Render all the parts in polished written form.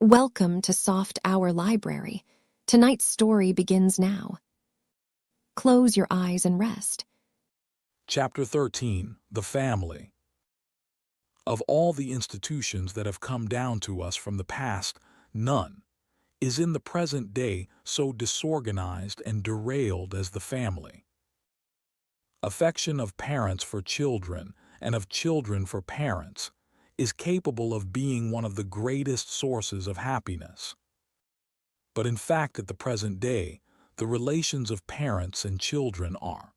Welcome to Soft Hour Library. Tonight's story begins now. Close your eyes and rest. Chapter 13, The Family. Of all the institutions that have come down to us from the past, none is in the present day so disorganized and derailed as the family. Affection of parents for children and of children for parents is capable of being one of the greatest sources of happiness. But in fact, at the present day, the relations of parents and children are,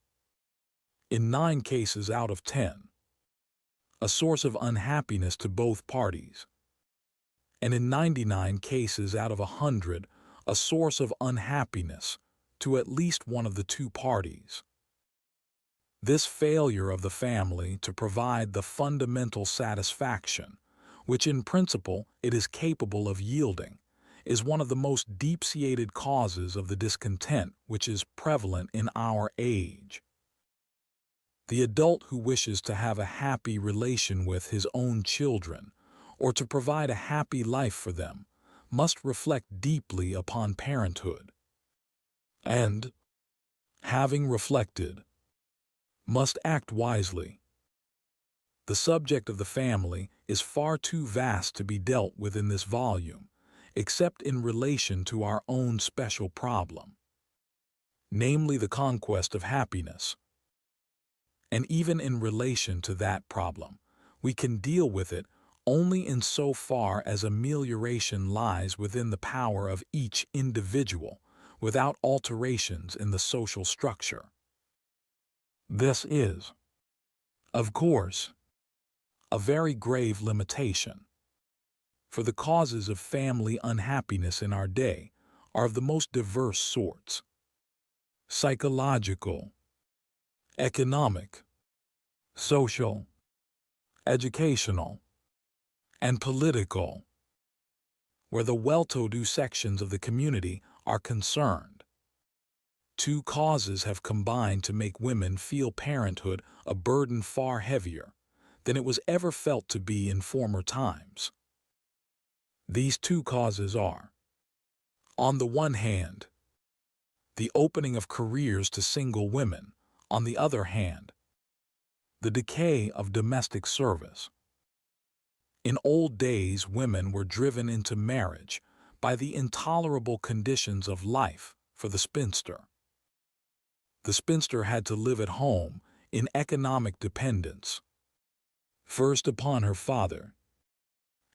in 9 cases out of 10, a source of unhappiness to both parties, and in 99 cases out of 100, a source of unhappiness to at least one of the two parties. This failure of the family to provide the fundamental satisfaction, which in principle it is capable of yielding, is one of the most deep-seated causes of the discontent which is prevalent in our age. The adult who wishes to have a happy relation with his own children, or to provide a happy life for them, must reflect deeply upon parenthood. And, having reflected, must act wisely. The subject of the family is far too vast to be dealt with in this volume, except in relation to our own special problem, namely the conquest of happiness. And even in relation to that problem, we can deal with it only in so far as amelioration lies within the power of each individual without alterations in the social structure. This is, of course, a very grave limitation, for the causes of family unhappiness in our day are of the most diverse sorts: psychological, economic, social, educational, and political. Where the well-to-do sections of the community are concerned, 2 causes have combined to make women feel parenthood a burden far heavier than it was ever felt to be in former times. These 2 causes are, on the one hand, the opening of careers to single women; on the other hand, the decay of domestic service. In old days, women were driven into marriage by the intolerable conditions of life for the spinster. The spinster had to live at home in economic dependence, first upon her father,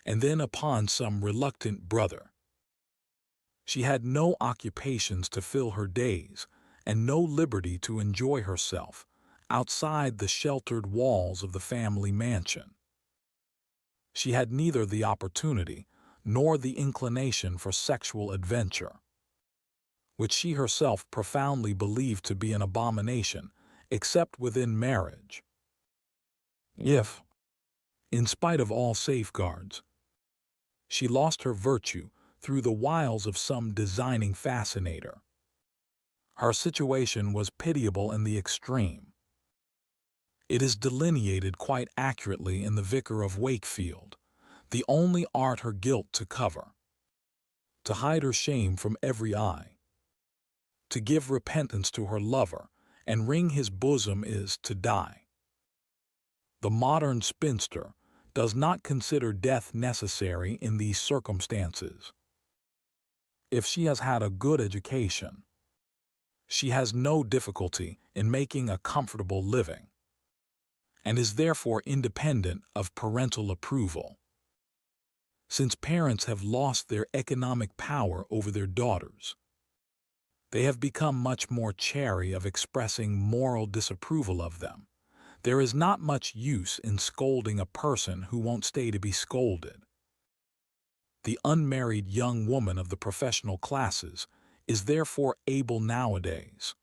and then upon some reluctant brother. She had no occupations to fill her days, and no liberty to enjoy herself outside the sheltered walls of the family mansion. She had neither the opportunity nor the inclination for sexual adventure, which she herself profoundly believed to be an abomination, except within marriage. If, in spite of all safeguards, she lost her virtue through the wiles of some designing fascinator, her situation was pitiable in the extreme. It is delineated quite accurately in The Vicar of Wakefield, the only art her guilt to cover, to hide her shame from every eye, to give repentance to her lover and wring his bosom is to die. The modern spinster does not consider death necessary in these circumstances. If she has had a good education, she has no difficulty in making a comfortable living, and is therefore independent of parental approval. Since parents have lost their economic power over their daughters, they have become much more chary of expressing moral disapproval of them. There is not much use in scolding a person who won't stay to be scolded. The unmarried young woman of the professional classes is therefore able nowadays,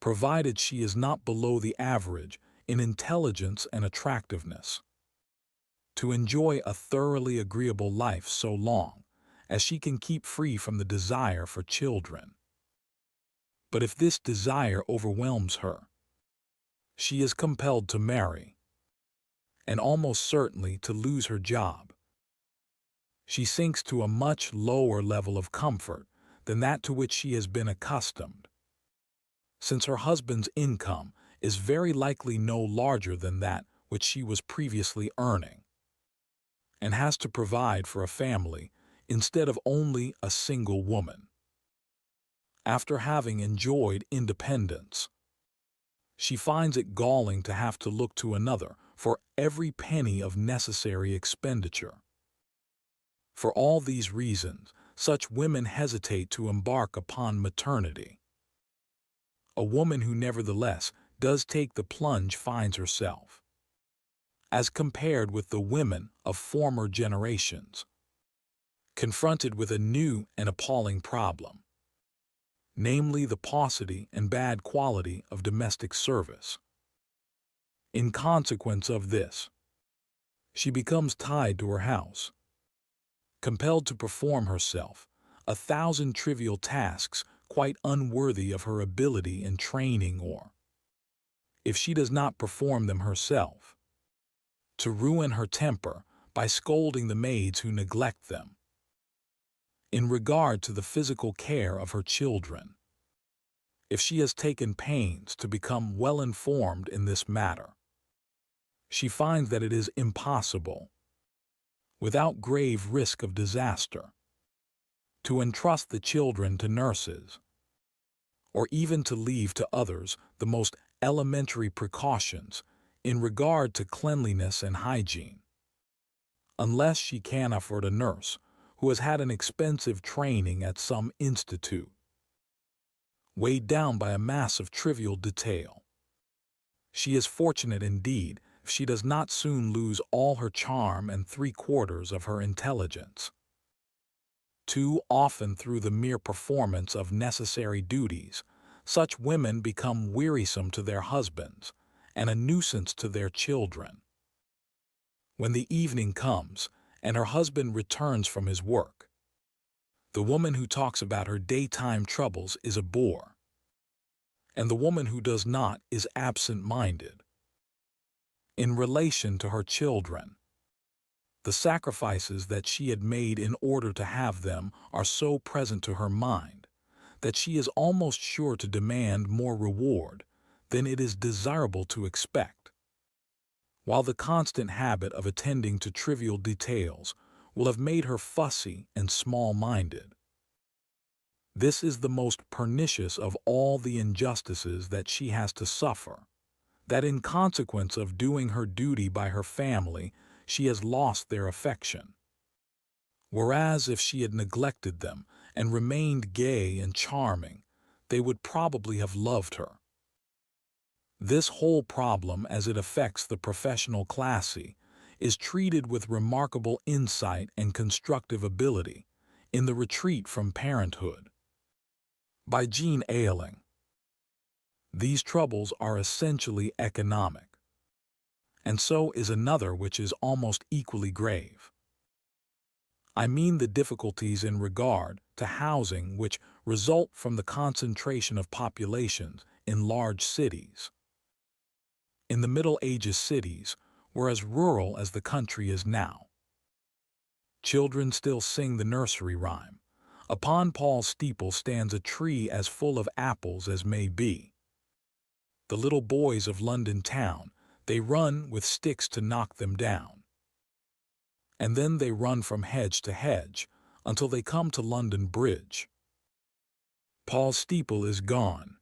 provided she is not below the average in intelligence and attractiveness, to enjoy a thoroughly agreeable life so long as she can keep free from the desire for children. But if this desire overwhelms her, she is compelled to marry, and almost certainly to lose her job. She sinks to a much lower level of comfort than that to which she has been accustomed, since her husband's income is very likely no larger than that which she was previously earning, and has to provide for a family instead of only a single woman. After having enjoyed independence, she finds it galling to have to look to another for every penny of necessary expenditure. For all these reasons, such women hesitate to embark upon maternity. A woman who nevertheless does take the plunge finds herself, as compared with the women of former generations, confronted with a new and appalling problem, namely the paucity and bad quality of domestic service. In consequence of this, she becomes tied to her house, compelled to perform herself 1,000 trivial tasks quite unworthy of her ability and training, or, if she does not perform them herself, to ruin her temper by scolding the maids who neglect them. In regard to the physical care of her children, if she has taken pains to become well informed in this matter, she finds that it is impossible, without grave risk of disaster, to entrust the children to nurses, or even to leave to others the most elementary precautions in regard to cleanliness and hygiene, unless she can afford a nurse who has had an expensive training at some institute. Weighed down by a mass of trivial detail, she is fortunate indeed if she does not soon lose all her charm and 3/4 of her intelligence. Too often, through the mere performance of necessary duties, such women become wearisome to their husbands and a nuisance to their children. When the evening comes and her husband returns from his work, the woman who talks about her daytime troubles is a bore, and the woman who does not is absent-minded. In relation to her children, the sacrifices that she had made in order to have them are so present to her mind that she is almost sure to demand more reward than it is desirable to expect, while the constant habit of attending to trivial details will have made her fussy and small-minded. This is the most pernicious of all the injustices that she has to suffer, that in consequence of doing her duty by her family, she has lost their affection, whereas if she had neglected them and remained gay and charming, they would probably have loved her. This whole problem, as it affects the professional classe, is treated with remarkable insight and constructive ability in The Retreat from Parenthood, by Jean Ailing. These troubles are essentially economic, and so is another which is almost equally grave. I mean the difficulties in regard to housing which result from the concentration of populations in large cities. In the Middle Ages, cities were as rural as the country is now. Children still sing the nursery rhyme, "Upon Paul's steeple stands a tree as full of apples as may be." The little boys of London town, they run with sticks to knock them down. And then they run from hedge to hedge until they come to London Bridge. Paul's steeple is gone,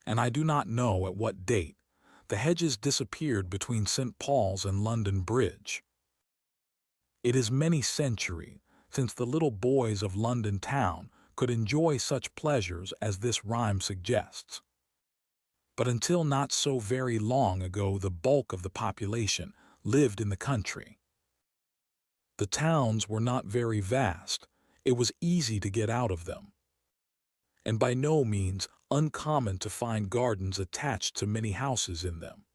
and I do not know at what date the hedges disappeared between St. Paul's and London Bridge. It is many centuries since the little boys of London town could enjoy such pleasures as this rhyme suggests. But until not so very long ago, the bulk of the population lived in the country. The towns were not very vast, it was easy to get out of them, and by no means uncommon to find gardens attached to many houses in them.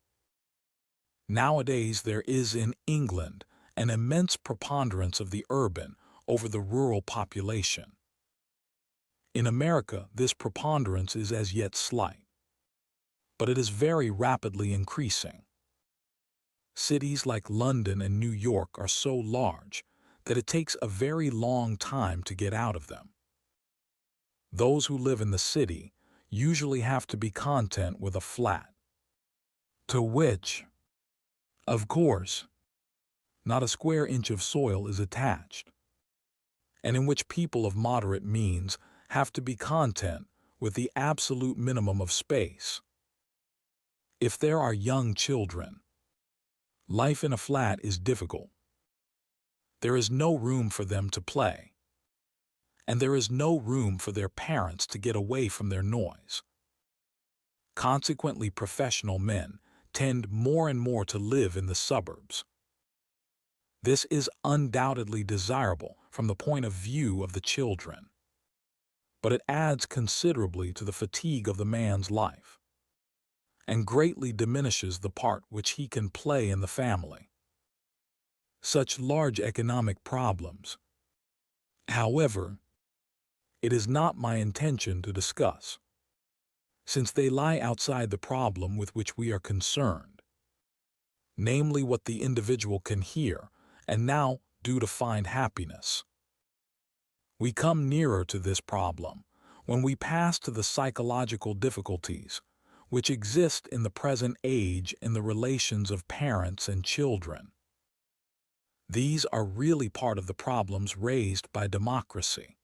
Nowadays there is in England an immense preponderance of the urban over the rural population. In America this preponderance is as yet slight, but it is very rapidly increasing. Cities like London and New York are so large that it takes a very long time to get out of them. Those who live in the city usually have to be content with a flat, to which, of course, not a square inch of soil is attached, and in which people of moderate means have to be content with the absolute minimum of space. If there are young children, life in a flat is difficult. There is no room for them to play, and there is no room for their parents to get away from their noise. Consequently, professional men tend more and more to live in the suburbs. This is undoubtedly desirable from the point of view of the children, but it adds considerably to the fatigue of the man's life, and greatly diminishes the part which he can play in the family. Such large economic problems, however, it is not my intention to discuss, since they lie outside the problem with which we are concerned, namely what the individual can hear and now do to find happiness. We come nearer to this problem when we pass to the psychological difficulties which exist in the present age in the relations of parents and children. These are really part of the problems raised by democracy.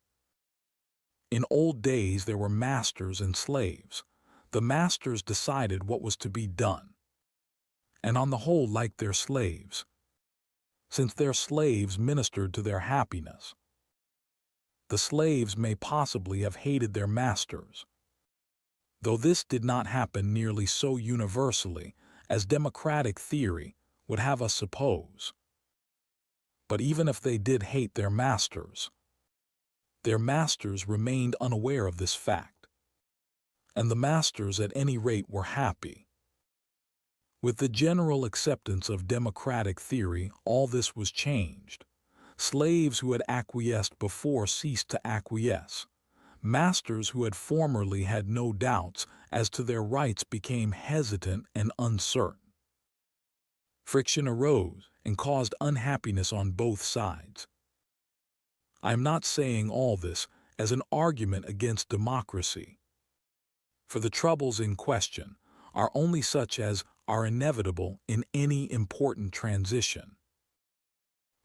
In old days there were masters and slaves. The masters decided what was to be done, and on the whole liked their slaves, since their slaves ministered to their happiness. The slaves may possibly have hated their masters, though this did not happen nearly so universally as democratic theory would have us suppose. But even if they did hate their masters remained unaware of this fact, and the masters at any rate were happy. With the general acceptance of democratic theory, all this was changed. Slaves who had acquiesced before ceased to acquiesce. Masters who had formerly had no doubts as to their rights became hesitant and uncertain. Friction arose and caused unhappiness on both sides. I am not saying all this as an argument against democracy, for the troubles in question are only such as are inevitable in any important transition.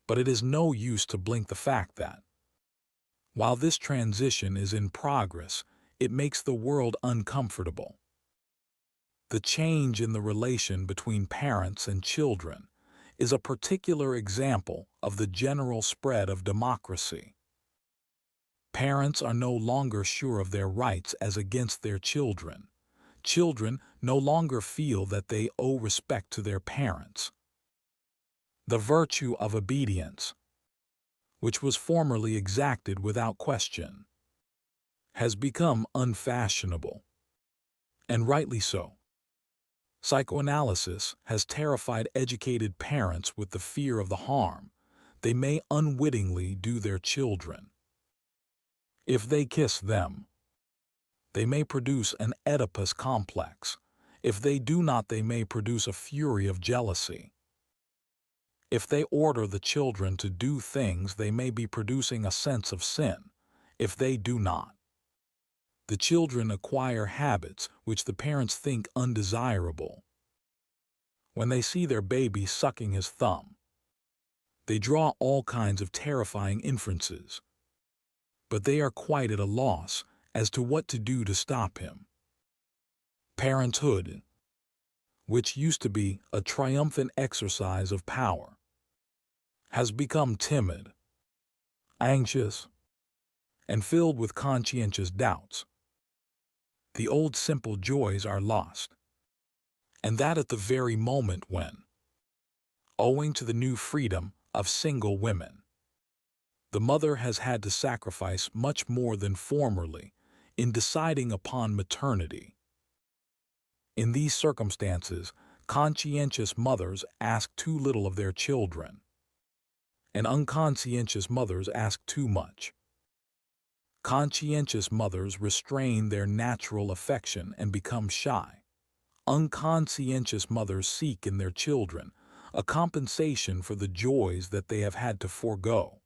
But it is no use to blink the fact that, while this transition is in progress, it makes the world uncomfortable. The change in the relation between parents and children is a particular example of the general spread of democracy. Parents are no longer sure of their rights as against their children. Children no longer feel that they owe respect to their parents. The virtue of obedience, which was formerly exacted without question, has become unfashionable, and rightly so. Psychoanalysis has terrified educated parents with the fear of the harm they may unwittingly do their children. If they kiss them, they may produce an Oedipus complex. If they do not, they may produce a fury of jealousy. If they order the children to do things, they may be producing a sense of sin. If they do not, the children acquire habits which the parents think undesirable. When they see their baby sucking his thumb, they draw all kinds of terrifying inferences, but they are quite at a loss as to what to do to stop him. Parenthood, which used to be a triumphant exercise of power, has become timid, anxious, and filled with conscientious doubts. The old simple joys are lost, and that at the very moment when, owing to the new freedom of single women, the mother has had to sacrifice much more than formerly in deciding upon maternity. In these circumstances, conscientious mothers ask too little of their children, and unconscientious mothers ask too much. Conscientious mothers restrain their natural affection and become shy. Unconscientious mothers seek in their children a compensation for the joys that they have had to forego.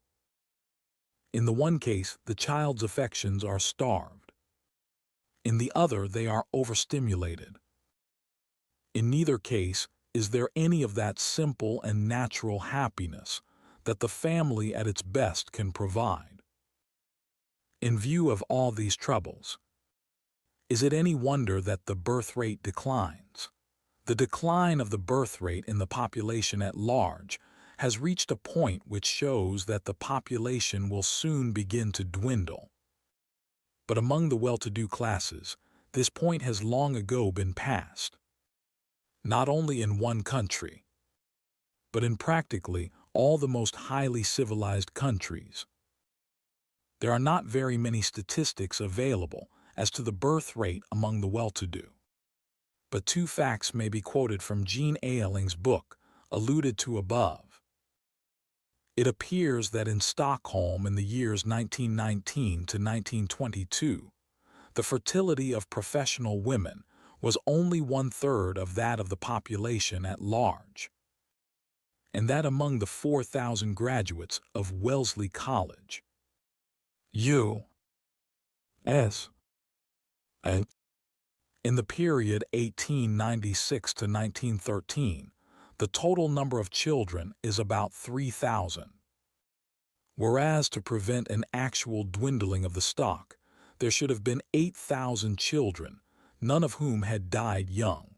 In the one case, the child's affections are starved. In the other, they are overstimulated. In neither case is there any of that simple and natural happiness that the family at its best can provide. In view of all these troubles, is it any wonder that the birth rate declines? The decline of the birth rate in the population at large has reached a point which shows that the population will soon begin to dwindle. But among the well-to-do classes, this point has long ago been passed. Not only in one country, but in practically all the most highly civilized countries. There are not very many statistics available as to the birth rate among the well-to-do. But two facts may be quoted from Jean Ayling's book, alluded to above. It appears that in Stockholm in the years 1919 to 1922, the fertility of professional women was only 1/3 of that of the population at large, and that among the 4,000 graduates of Wellesley College, U.S. in the period 1896 to 1913, the total number of children is about 3,000. Whereas to prevent an actual dwindling of the stock, there should have been 8,000 children, none of whom had died young.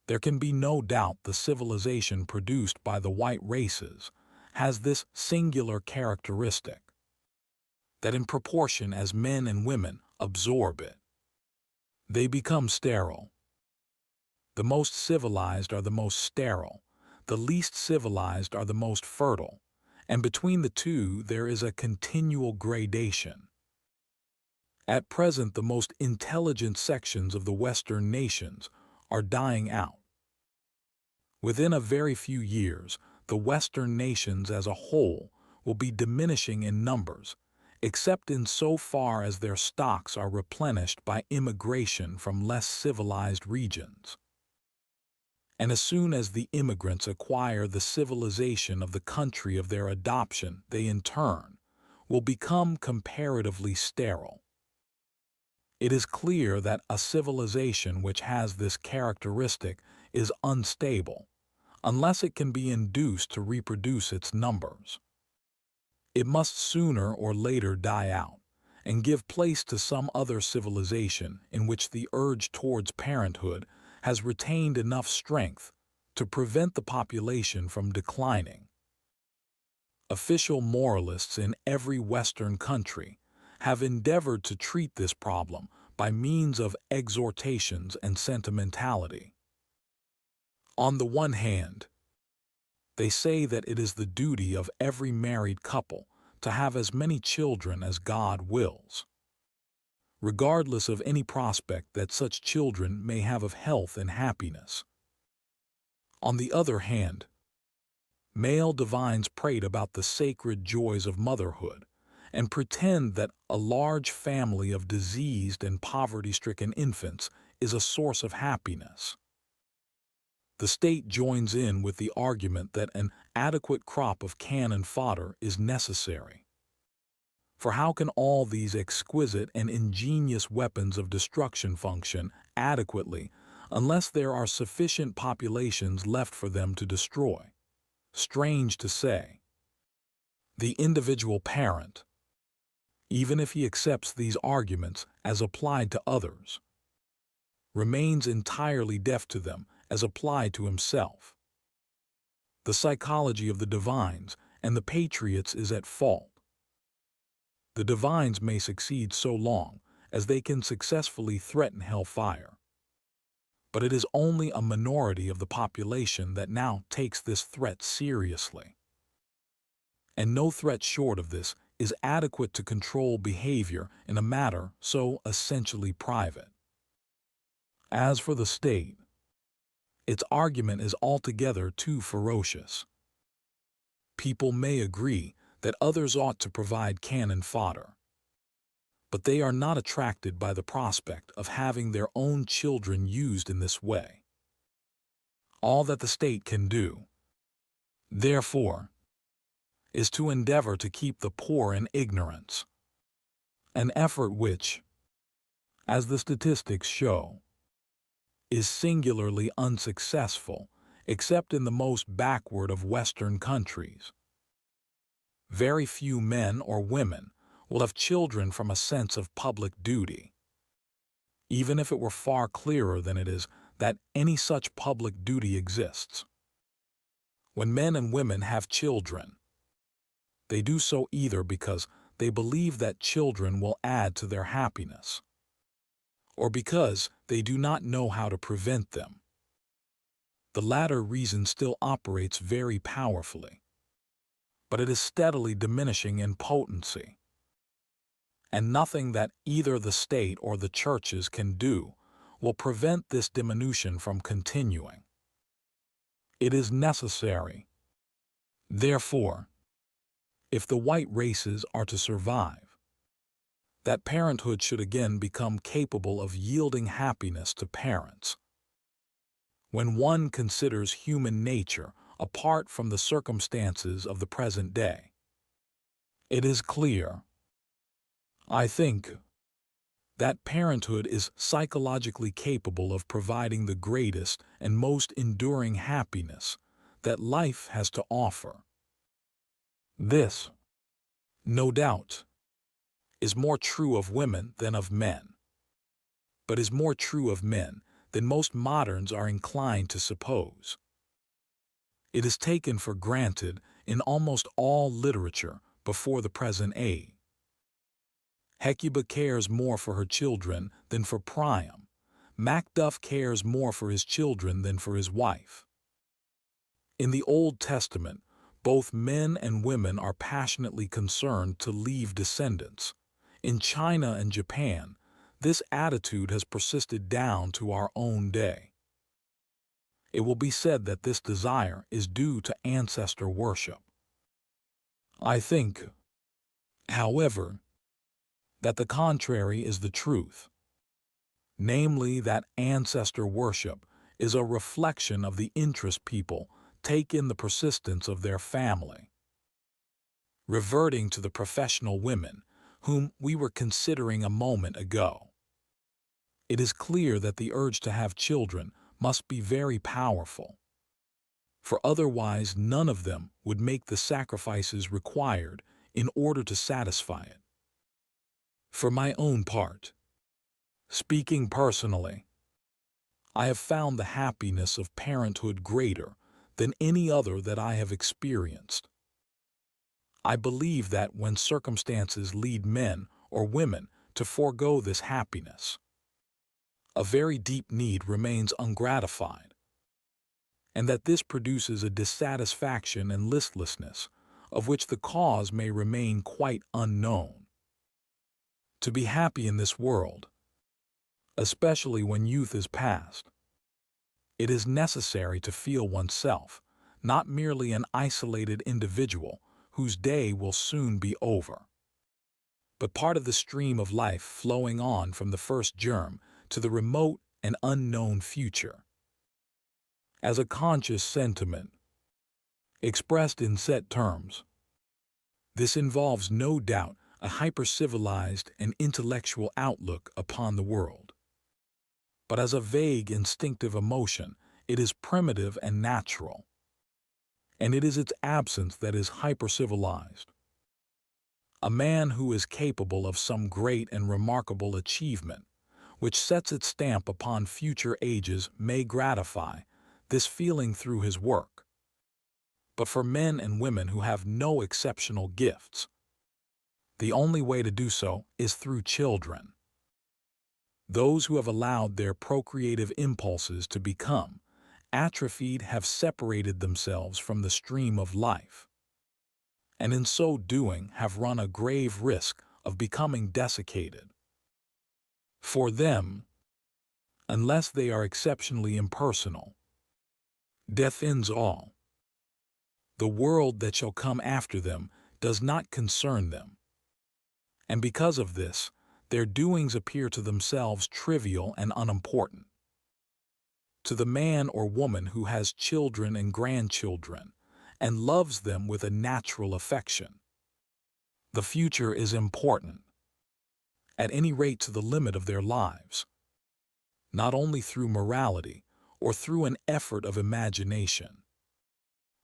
There can be no doubt the civilization produced by the white races has this singular characteristic, that in proportion as men and women absorb it, they become sterile. The most civilized are the most sterile, the least civilized are the most fertile, and between the two there is a continual gradation. At present, the most intelligent sections of the Western nations are dying out. Within a very few years, the Western nations as a whole will be diminishing in numbers, except in so far as their stocks are replenished by immigration from less civilized regions. And as soon as the immigrants acquire the civilization of the country of their adoption, they in turn will become comparatively sterile. It is clear that a civilization which has this characteristic is unstable, unless it can be induced to reproduce its numbers. It must sooner or later die out and give place to some other civilization in which the urge towards parenthood has retained enough strength to prevent the population from declining. Official moralists in every Western country have endeavored to treat this problem by means of exhortations and sentimentality. On the one hand, they say that it is the duty of every married couple to have as many children as God wills, regardless of any prospect that such children may have of health and happiness. On the other hand, male divines prate about the sacred joys of motherhood and pretend that a large family of diseased and poverty-stricken infants is a source of happiness. The state joins in with the argument that an adequate crop of cannon fodder is necessary. For how can all these exquisite and ingenious weapons of destruction function adequately unless there are sufficient populations left for them to destroy? Strange to say, the individual parent, even if he accepts these arguments as applied to others, remains entirely deaf to them as applied to himself. The psychology of the divines and the patriots is at fault. The divines may succeed so long as they can successfully threaten hellfire, but it is only a minority of the population that now takes this threat seriously. And no threat short of this is adequate to control behavior in a matter so essentially private. As for the state, its argument is altogether too ferocious. People may agree that others ought to provide cannon fodder, but they are not attracted by the prospect of having their own children used in this way. All that the state can do, therefore, is to endeavor to keep the poor in ignorance, an effort which, as the statistics show, is singularly unsuccessful except in the most backward of Western countries. Very few men or women will have children from a sense of public duty, even if it were far clearer than it is that any such public duty exists. When men and women have children, they do so either because they believe that children will add to their happiness, or because they do not know how to prevent them. The latter reason still operates very powerfully, but it is steadily diminishing in potency, and nothing that either the state or the churches can do will prevent this diminution from continuing. It is necessary, therefore, if the white races are to survive, that parenthood should again become capable of yielding happiness to parents. When one considers human nature apart from the circumstances of the present day, it is clear, I think, that parenthood is psychologically capable of providing the greatest and most enduring happiness that life has to offer. This, no doubt, is more true of women than of men, but is more true of men than most moderns are inclined to suppose. It is taken for granted in almost all literature before the present age. Hecuba cares more for her children than for Priam. Macduff cares more for his children than for his wife. In the Old Testament, both men and women are passionately concerned to leave descendants. In China and Japan, this attitude has persisted down to our own day. It will be said that this desire is due to ancestor worship. I think, however, that the contrary is the truth, namely that ancestor worship is a reflection of the interest people take in the persistence of their family. Reverting to the professional women whom we were considering a moment ago, it is clear that the urge to have children must be very powerful, for otherwise none of them would make the sacrifices required in order to satisfy it. For my own part, speaking personally, I have found the happiness of parenthood greater than any other that I have experienced. I believe that when circumstances lead men or women to forego this happiness, a very deep need remains ungratified, and that this produces a dissatisfaction and listlessness of which the cause may remain quite unknown. To be happy in this world, especially when youth is past, it is necessary to feel oneself not merely an isolated individual whose day will soon be over, but part of the stream of life flowing on from the first germ to the remote and unknown future. As a conscious sentiment, expressed in set terms, this involves no doubt a hyper-civilized and intellectual outlook upon the world. But as a vague instinctive emotion, it is primitive and natural, and it is its absence that is hyper-civilized. A man who is capable of some great and remarkable achievement, which sets its stamp upon future ages, may gratify this feeling through his work. But for men and women who have no exceptional gifts, the only way to do so is through children. Those who have allowed their procreative impulses to become atrophied have separated themselves from the stream of life, and in so doing have run a grave risk of becoming desiccated. For them, unless they are exceptionally impersonal, death ends all. The world that shall come after them does not concern them, and because of this, their doings appear to themselves trivial and unimportant. To the man or woman who has children and grandchildren, and loves them with a natural affection. The future is important, at any rate to the limit of their lives, not only through morality or through an effort of imagination,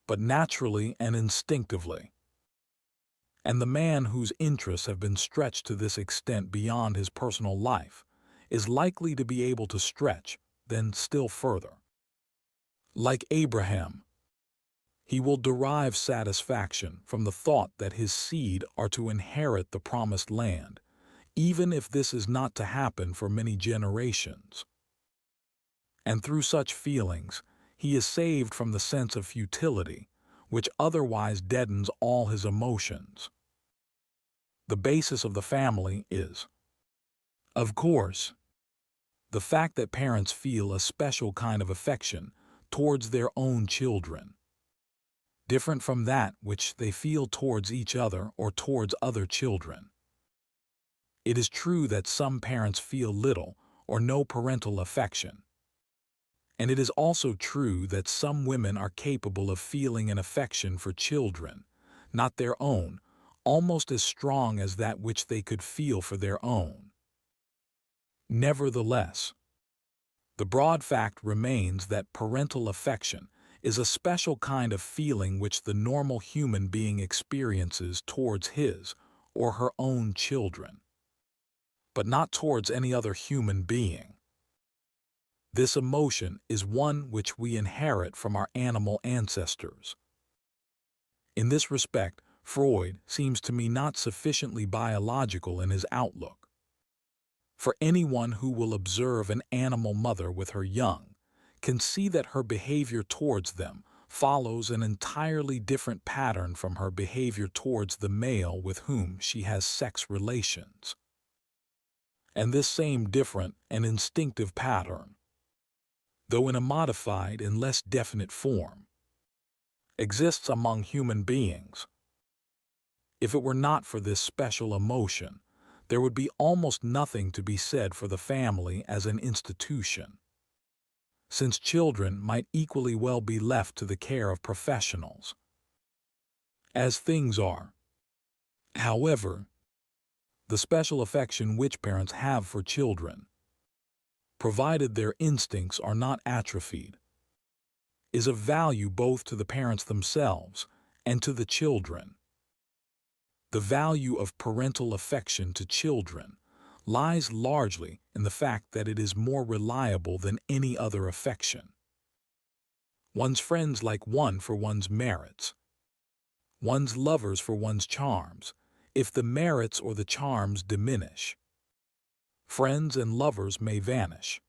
but naturally and instinctively. And the man whose interests have been stretched to this extent beyond his personal life is likely to be able to stretch then still further. Like Abraham, he will derive satisfaction from the thought that his seed are to inherit the promised land, even if this is not to happen for many generations. And through such feelings, he is saved from the sense of futility, which otherwise deadens all his emotions. The basis of the family is, of course, the fact that parents feel a special kind of affection towards their own children, different from that which they feel towards each other or towards other children. It is true that some parents feel little or no parental affection, and it is also true that some women are capable of feeling an affection for children, not their own, almost as strong as that which they could feel for their own. Nevertheless, the broad fact remains that parental affection is a special kind of feeling which the normal human being experiences towards his or her own children, but not towards any other human being. This emotion is one which we inherit from our animal ancestors. In this respect, Freud seems to me not sufficiently biological in his outlook. For anyone who will observe an animal mother with her young can see that her behavior towards them follows an entirely different pattern from her behavior towards the male with whom she has sex relations. And this same different and instinctive pattern, though in a modified and less definite form, exists among human beings. If it were not for this special emotion, there would be almost nothing to be said for the family as an institution, since children might equally well be left to the care of professionals. As things are, however, the special affection which parents have for children, provided their instincts are not atrophied, is of value both to the parents themselves and to the children. The value of parental affection to children lies largely in the fact that it is more reliable than any other affection. One's friends like one for one's merits, one's lovers for one's charms. If the merits or the charms diminish, friends and lovers may vanish.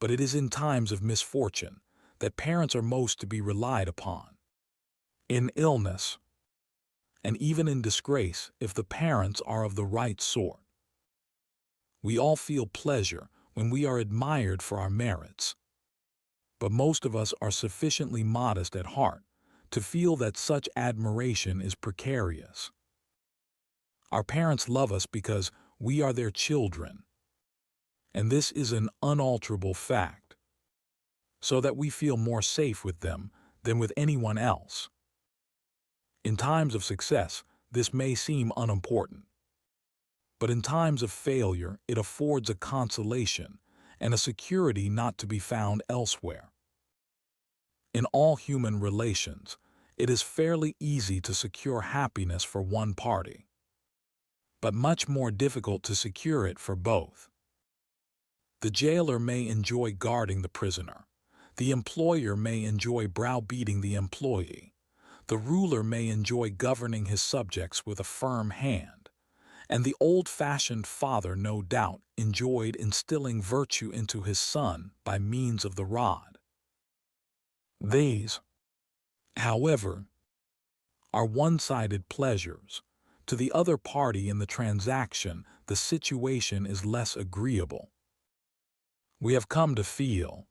But it is in times of misfortune that parents are most to be relied upon. In illness, and even in disgrace if the parents are of the right sort. We all feel pleasure when we are admired for our merits, but most of us are sufficiently modest at heart to feel that such admiration is precarious. Our parents love us because we are their children, and this is an unalterable fact, so that we feel more safe with them than with anyone else. In times of success, this may seem unimportant, but in times of failure it affords a consolation and a security not to be found elsewhere. In all human relations, it is fairly easy to secure happiness for one party, but much more difficult to secure it for both. The jailer may enjoy guarding the prisoner, the employer may enjoy browbeating the employee, the ruler may enjoy governing his subjects with a firm hand, and the old-fashioned father no doubt enjoyed instilling virtue into his son by means of the rod. These, however, are one-sided pleasures. To the other party in the transaction, the situation is less agreeable. We have come to feel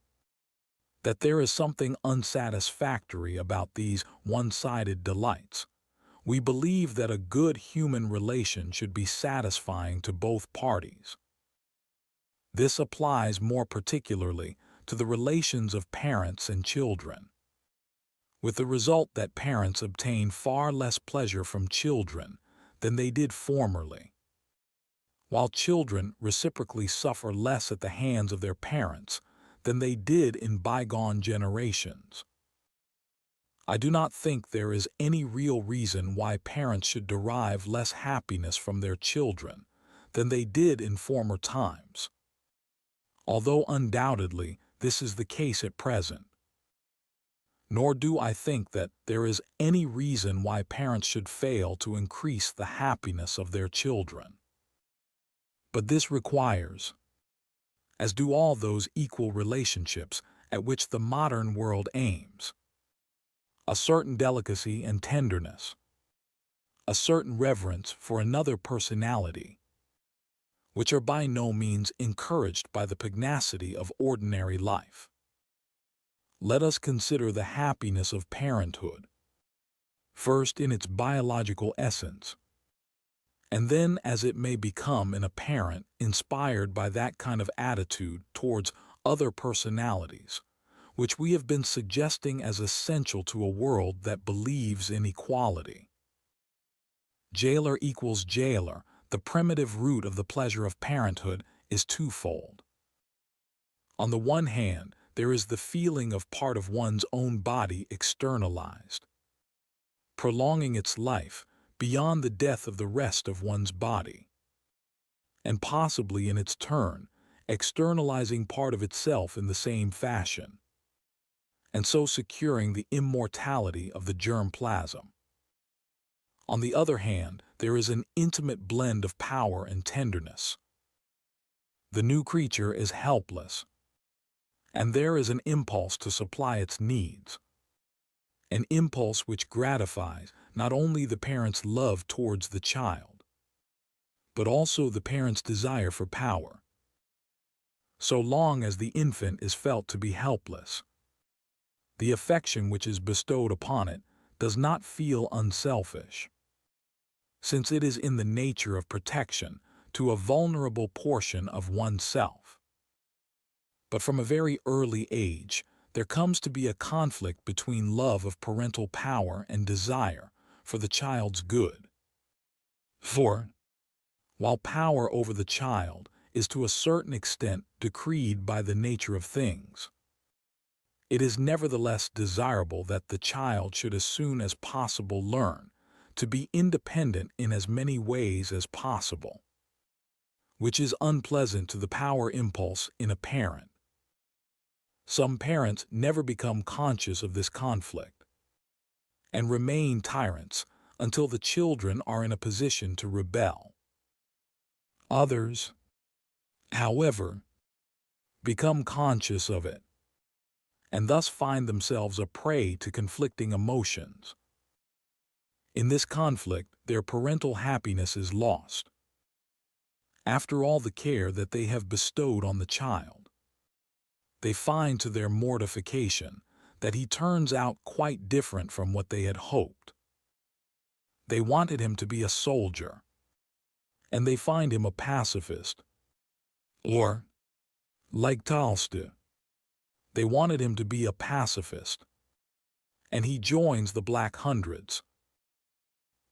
that there is something unsatisfactory about these one-sided delights. We believe that a good human relation should be satisfying to both parties. This applies more particularly to the relations of parents and children. with the result that parents obtain far less pleasure from children than they did formerly, while children reciprocally suffer less at the hands of their parents than they did in bygone generations. I do not think there is any real reason why parents should derive less happiness from their children than they did in former times, although undoubtedly this is the case at present. Nor do I think that there is any reason why parents should fail to increase the happiness of their children. But this requires, as do all those equal relationships at which the modern world aims, a certain delicacy and tenderness, a certain reverence for another personality, which are by no means encouraged by the pugnacity of ordinary life. Let us consider the happiness of parenthood, first in its biological essence, and then as it may become in a parent inspired by that kind of attitude towards other personalities, which we have been suggesting as essential to a world that believes in equality. Jailer equals jailer, the primitive root of the pleasure of parenthood is twofold. On the one hand, there is the feeling of part of one's own body externalized, prolonging its life beyond the death of the rest of one's body, and possibly in its turn, externalizing part of itself in the same fashion, and so securing the immortality of the germ plasm. On the other hand, there is an intimate blend of power and tenderness. The new creature is helpless, and there is an impulse to supply its needs, an impulse which gratifies not only the parent's love towards the child, but also the parent's desire for power. So long as the infant is felt to be helpless, the affection which is bestowed upon it does not feel unselfish, since it is in the nature of protection to a vulnerable portion of oneself. But from a very early age, there comes to be a conflict between love of parental power and desire for the child's good. For, while power over the child is to a certain extent decreed by the nature of things, it is nevertheless desirable that the child should as soon as possible learn to be independent in as many ways as possible, which is unpleasant to the power impulse in a parent. Some parents never become conscious of this conflict and remain tyrants until the children are in a position to rebel. Others, however, become conscious of it and thus find themselves a prey to conflicting emotions. In this conflict, their parental happiness is lost. After all the care that they have bestowed on the child, they find to their mortification that he turns out quite different from what they had hoped. They wanted him to be a soldier, and they find him a pacifist. Or, like Tolstoy, they wanted him to be a pacifist, and he joins the Black Hundreds.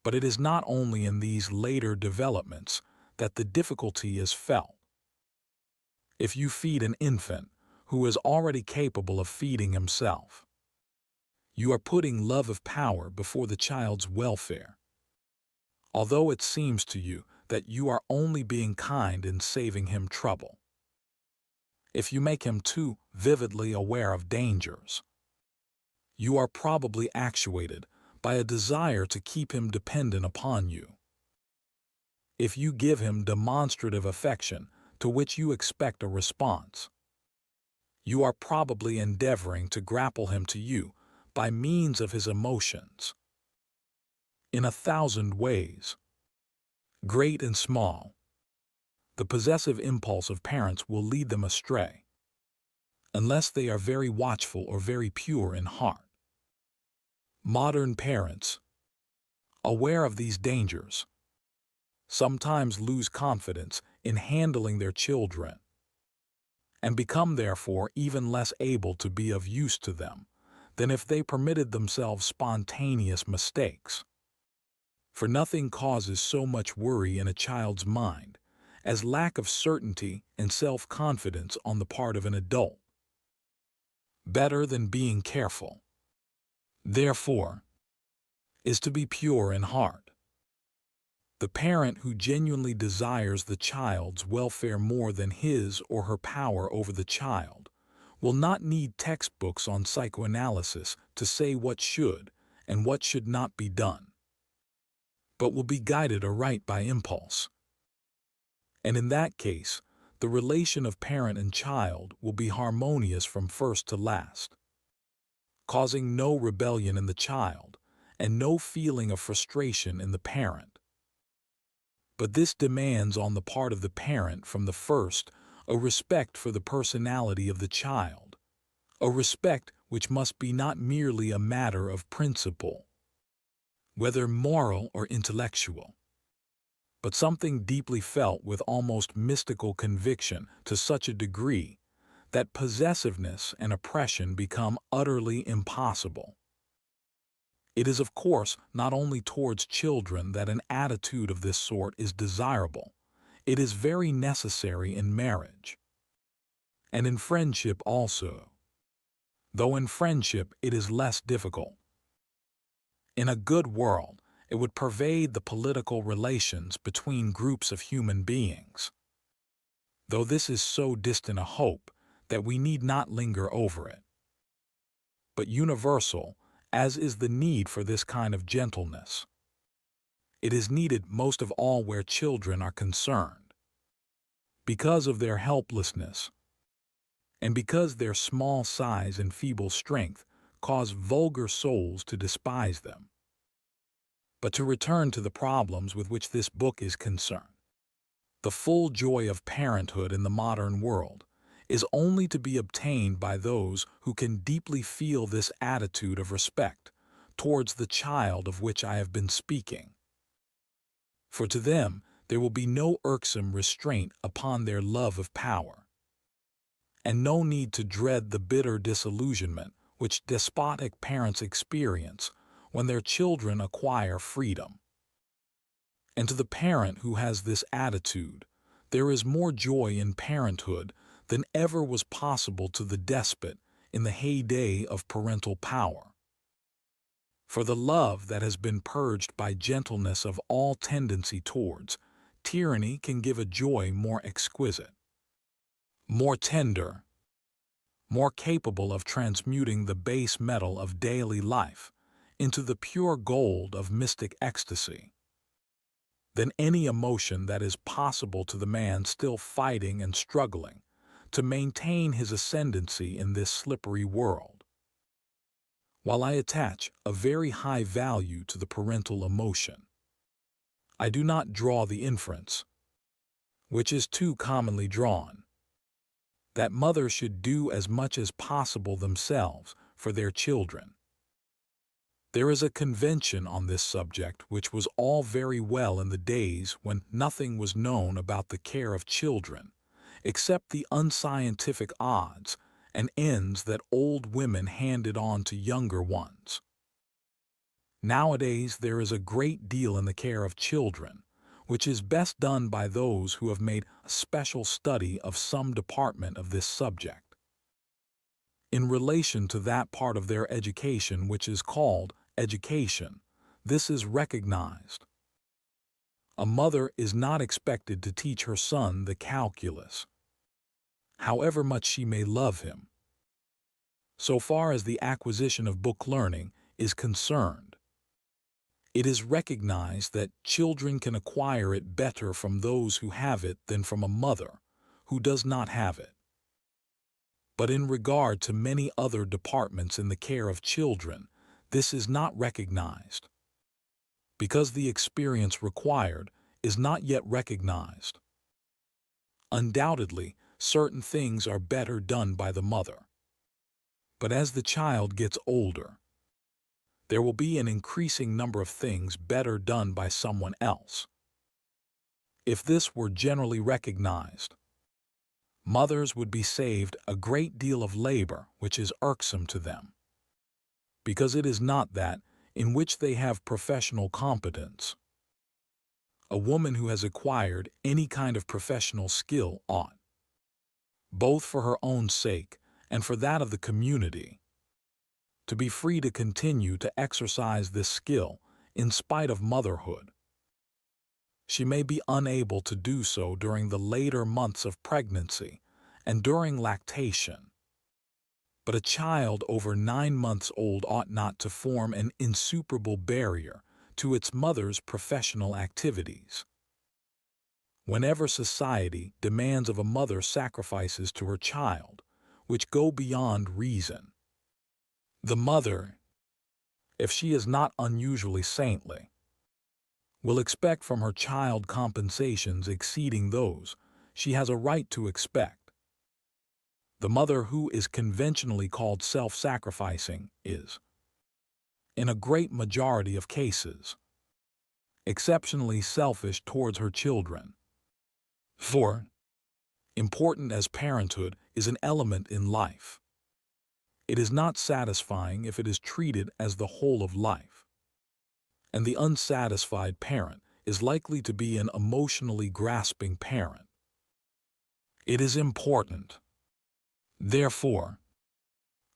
But it is not only in these later developments that the difficulty is felt. If you feed an infant who is already capable of feeding himself, you are putting love of power before the child's welfare, although it seems to you that you are only being kind in saving him trouble. If you make him too vividly aware of dangers, you are probably actuated by a desire to keep him dependent upon you. If you give him demonstrative affection to which you expect a response, you are probably endeavoring to grapple him to you by means of his emotions. In 1,000 ways, great and small, the possessive impulse of parents will lead them astray, unless they are very watchful or very pure in heart. Modern parents, aware of these dangers, sometimes lose confidence in handling their children, and become therefore even less able to be of use to them than if they permitted themselves spontaneous mistakes. For nothing causes so much worry in a child's mind as lack of certainty and self-confidence on the part of an adult. Better than being careful, therefore, is to be pure in heart. The parent who genuinely desires the child's welfare more than his or her power over the child will not need textbooks on psychoanalysis to say what should and what should not be done, but will be guided aright by impulse. And in that case, the relation of parent and child will be harmonious from first to last, causing no rebellion in the child and no feeling of frustration in the parent. But this demands on the part of the parent from the first a respect for the personality of the child, a respect which must be not merely a matter of principle, whether moral or intellectual, but something deeply felt with almost mystical conviction to such a degree that possessiveness and oppression become utterly impossible. It is, of course, not only towards children that an attitude of this sort is desirable. It is very necessary in marriage, and in friendship also, though in friendship it is less difficult. In a good world, it would pervade the political relations between groups of human beings, though this is so distant a hope that we need not linger over it. But universal, as is the need for this kind of gentleness, it is needed most of all where children are concerned, because of their helplessness, and because their small size and feeble strength cause vulgar souls to despise them. But to return to the problems with which this book is concerned, the full joy of parenthood in the modern world is only to be obtained by those who can deeply feel this attitude of respect towards the child of which I have been speaking. For to them there will be no irksome restraint upon their love of power, and no need to dread the bitter disillusionment which despotic parents experience when their children acquire freedom. And to the parent who has this attitude, there is more joy in parenthood than ever was possible to the despot in the heyday of parental power. For the love that has been purged by gentleness of all tendency towards tyranny can give a joy more exquisite, more tender, more capable of transmuting the base metal of daily life into the pure gold of mystic ecstasy, than any emotion that is possible to the man still fighting and struggling to maintain his ascendancy in this slippery world. While I attach a very high value to the parental emotion, I do not draw the inference, which is too commonly drawn, that mothers should do as much as possible themselves for their children. There is a convention on this subject which was all very well in the days when nothing was known about the care of children except the unscientific odds and ends that old women handed on to younger ones. Nowadays there is a great deal in the care of children, which is best done by those who have made a special study of some department of this subject. In relation to that part of their education which is called education, this is recognized. A mother is not expected to teach her son the calculus, however much she may love him, so far as the acquisition of book learning is concerned. It is recognized that children can acquire it better from those who have it than from a mother who does not have it. But in regard to many other departments in the care of children, this is not recognized, because the experience required is not yet recognized. Undoubtedly, certain things are better done by the mother. But as the child gets older, there will be an increasing number of things better done by someone else. If this were generally recognized, mothers would be saved a great deal of labor which is irksome to them. because it is not that in which they have professional competence. A woman who has acquired any kind of professional skill ought, both for her own sake and for that of the community, to be free to continue to exercise this skill in spite of motherhood. She may be unable to do so during the later months of pregnancy and during lactation, but a child over 9 months old ought not to form an insuperable barrier to its mother's professional activities. Whenever society demands of a mother sacrifices to her child, which go beyond reason, the mother, if she is not unusually saintly, will expect from her child compensations exceeding those she has a right to expect. The mother who is conventionally called self-sacrificing is, in a great majority of cases, exceptionally selfish towards her children. For, important as parenthood is an element in life, it is not satisfying if it is treated as the whole of life. And the unsatisfied parent is likely to be an emotionally grasping parent. It is important, therefore,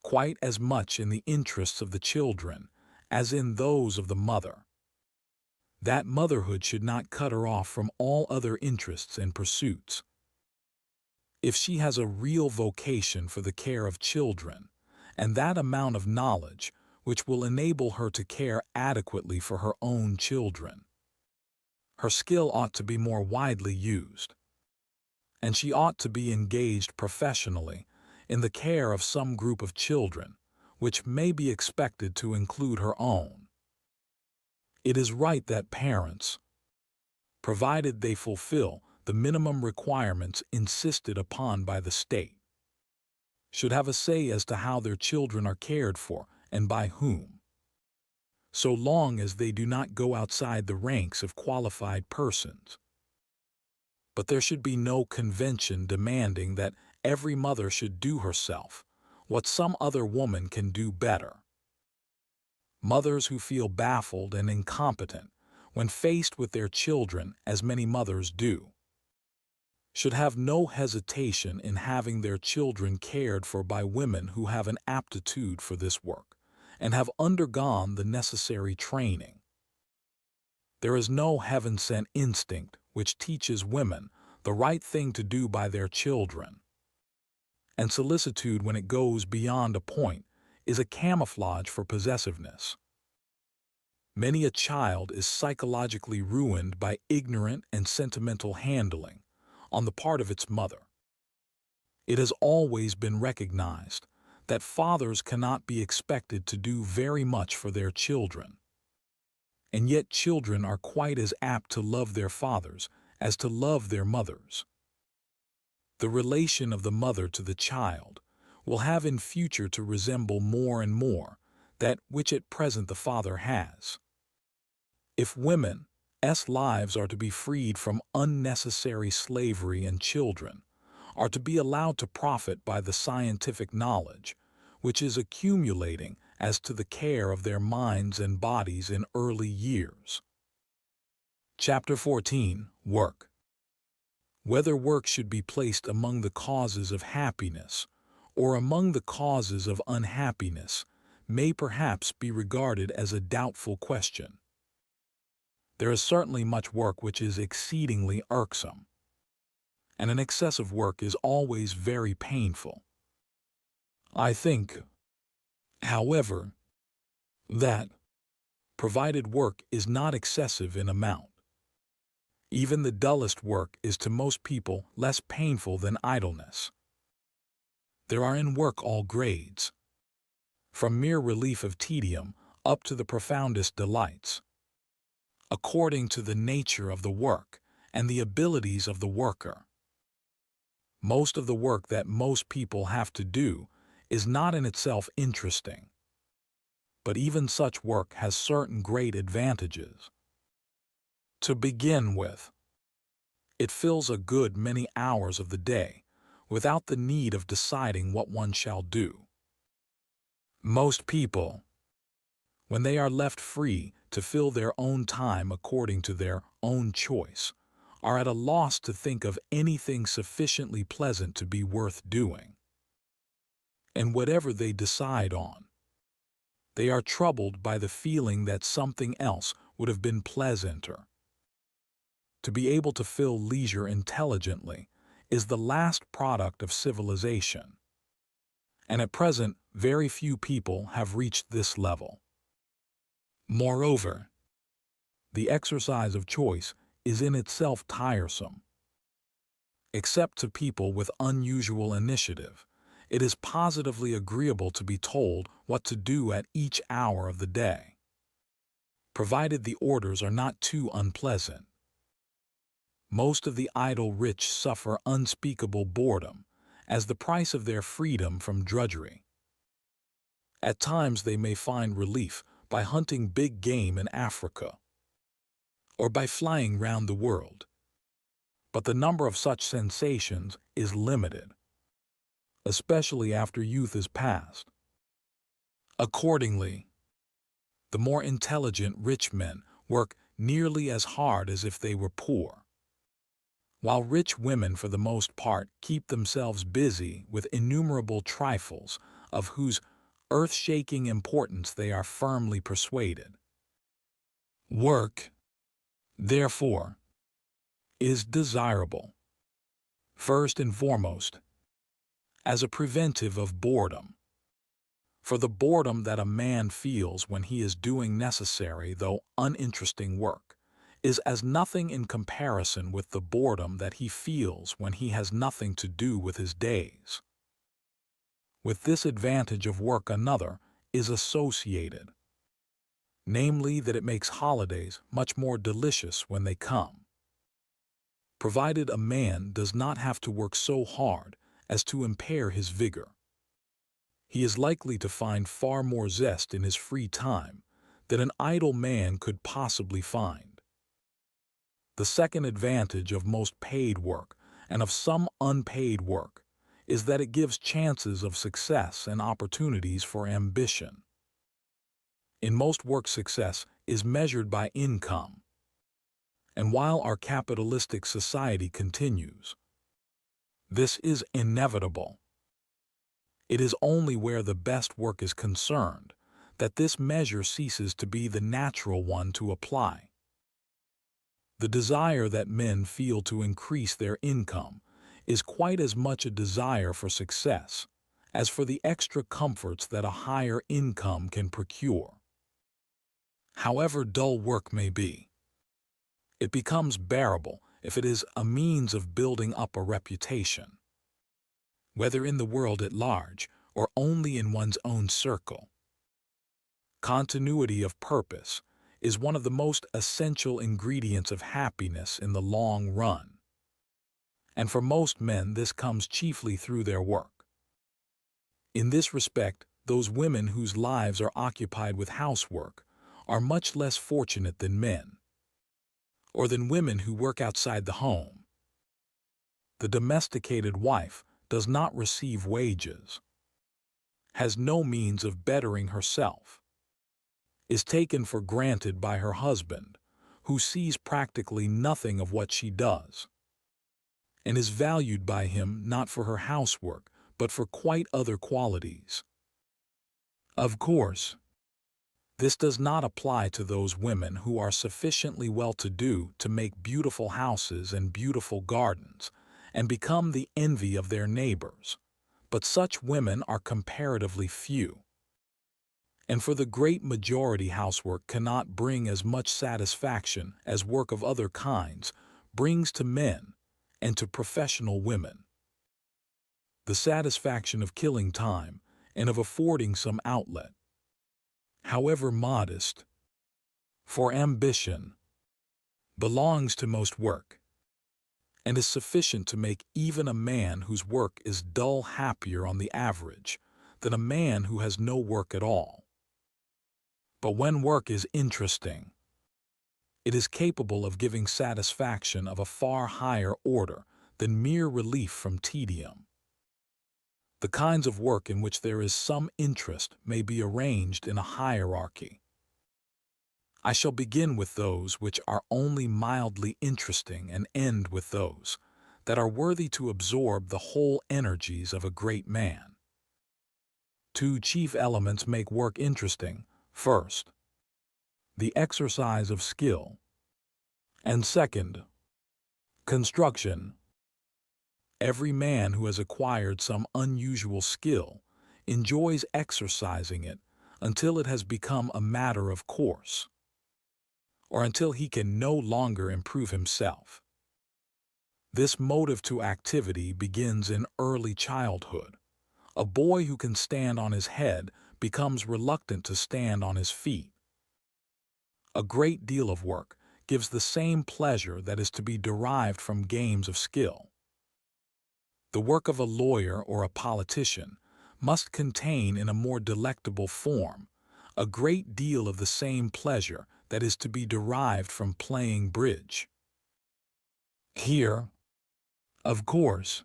quite as much in the interests of the children as in those of the mother, that motherhood should not cut her off from all other interests and pursuits. If she has a real vocation for the care of children, and that amount of knowledge which will enable her to care adequately for her own children, her skill ought to be more widely used, and she ought to be engaged professionally in the care of some group of children, which may be expected to include her own. It is right that parents, provided they fulfill the minimum requirements insisted upon by the state, should have a say as to how their children are cared for and by whom, so long as they do not go outside the ranks of qualified persons. But there should be no convention demanding that every mother should do herself what some other woman can do better. Mothers who feel baffled and incompetent when faced with their children, as many mothers do, should have no hesitation in having their children cared for by women who have an aptitude for this work and have undergone the necessary training. There is no heaven-sent instinct which teaches women the right thing to do by their children, and solicitude when it goes beyond a point is a camouflage for possessiveness. Many a child is psychologically ruined by ignorant and sentimental handling on the part of its mother. It has always been recognized that fathers cannot be expected to do very much for their children, and yet children are quite as apt to love their fathers as to love their mothers. The relation of the mother to the child will have in future to resemble more and more that which at present the father has. If women's lives are to be freed from unnecessary slavery, and children are to be allowed to profit by the scientific knowledge which is accumulating as to the care of their minds and bodies in early years. Chapter 14. Work. Whether work should be placed among the causes of happiness or among the causes of unhappiness may perhaps be regarded as a doubtful question. There is certainly much work which is exceedingly irksome, and an excess of work is always very painful. I think, however, that, provided work is not excessive in amount, even the dullest work is to most people less painful than idleness. There are in work all grades, from mere relief of tedium up to the profoundest delights, according to the nature of the work and the abilities of the worker. Most of the work that most people have to do is not in itself interesting, but even such work has certain great advantages. To begin with, it fills a good many hours of the day without the need of deciding what one shall do. Most people, when they are left free to fill their own time according to their own choice, are at a loss to think of anything sufficiently pleasant to be worth doing. And whatever they decide on, they are troubled by the feeling that something else would have been pleasanter. To be able to fill leisure intelligently is the last product of civilization, and at present very few people have reached this level. Moreover, the exercise of choice is in itself tiresome. Except to people with unusual initiative, it is positively agreeable to be told what to do at each hour of the day, provided the orders are not too unpleasant. Most of the idle rich suffer unspeakable boredom as the price of their freedom from drudgery. At times they may find relief by hunting big game in Africa, or by flying round the world. But the number of such sensations is limited, especially after youth is past. Accordingly, the more intelligent rich men work nearly as hard as if they were poor, while rich women for the most part keep themselves busy with innumerable trifles of whose earth-shaking importance they are firmly persuaded. Work, therefore, is desirable, first and foremost, as a preventive of boredom. For the boredom that a man feels when he is doing necessary though uninteresting work is as nothing in comparison with the boredom that he feels when he has nothing to do with his days. With this advantage of work another is associated, namely that it makes holidays much more delicious when they come, provided a man does not have to work so hard as to impair his vigor. He is likely to find far more zest in his free time than an idle man could possibly find. The second advantage of most paid work and of some unpaid work is that it gives chances of success and opportunities for ambition. In most work success is measured by income, and while our capitalistic society continues, this is inevitable. It is only where the best work is concerned that this measure ceases to be the natural one to apply. The desire that men feel to increase their income is quite as much a desire for success as for the extra comforts that a higher income can procure. However dull work may be, it becomes bearable if it is a means of building up a reputation, whether in the world at large or only in one's own circle. Continuity of purpose is one of the most essential ingredients of happiness in the long run, and for most men this comes chiefly through their work. In this respect, those women whose lives are occupied with housework are much less fortunate than men, or than women who work outside the home. The domesticated wife does not receive wages, has no means of bettering herself, is taken for granted by her husband, who sees practically nothing of what she does, and is valued by him not for her housework, but for quite other qualities. Of course, this does not apply to those women who are sufficiently well-to-do to make beautiful houses and beautiful gardens, and become the envy of their neighbors, but such women are comparatively few. And for the great majority housework cannot bring as much satisfaction as work of other kinds brings to men and to professional women. The satisfaction of killing time and of affording some outlet, however modest, for ambition, belongs to most work, and is sufficient to make even a man whose work is dull happier on the average than a man who has no work at all. But when work is interesting, it is capable of giving satisfaction of a far higher order than mere relief from tedium. The kinds of work in which there is some interest may be arranged in a hierarchy. I shall begin with those which are only mildly interesting and end with those that are worthy to absorb the whole energies of a great man. Two chief elements make work interesting. First, the exercise of skill, and second, construction. Every man who has acquired some unusual skill enjoys exercising it until it has become a matter of course, or until he can no longer improve himself. This motive to activity begins in early childhood. A boy who can stand on his head becomes reluctant to stand on his feet. A great deal of work gives the same pleasure that is to be derived from games of skill. The work of a lawyer or a politician must contain in a more delectable form a great deal of the same pleasure that is to be derived from playing bridge. Here, of course,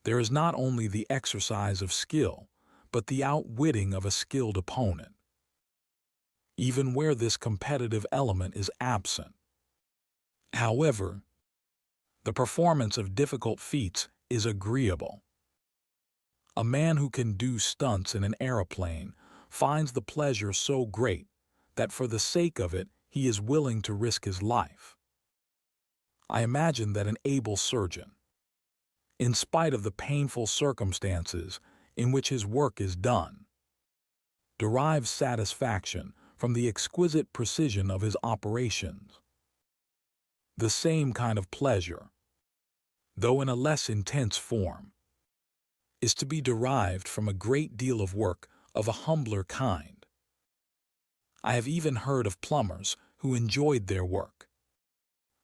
there is not only the exercise of skill, but the outwitting of a skilled opponent, even where this competitive element is absent. However, the performance of difficult feats is agreeable. A man who can do stunts in an aeroplane finds the pleasure so great that for the sake of it he is willing to risk his life. I imagine that an able surgeon, in spite of the painful circumstances in which his work is done, derives satisfaction from the exquisite precision of his operations. The same kind of pleasure, though in a less intense form, is to be derived from a great deal of work of a humbler kind. I have even heard of plumbers who enjoyed their work,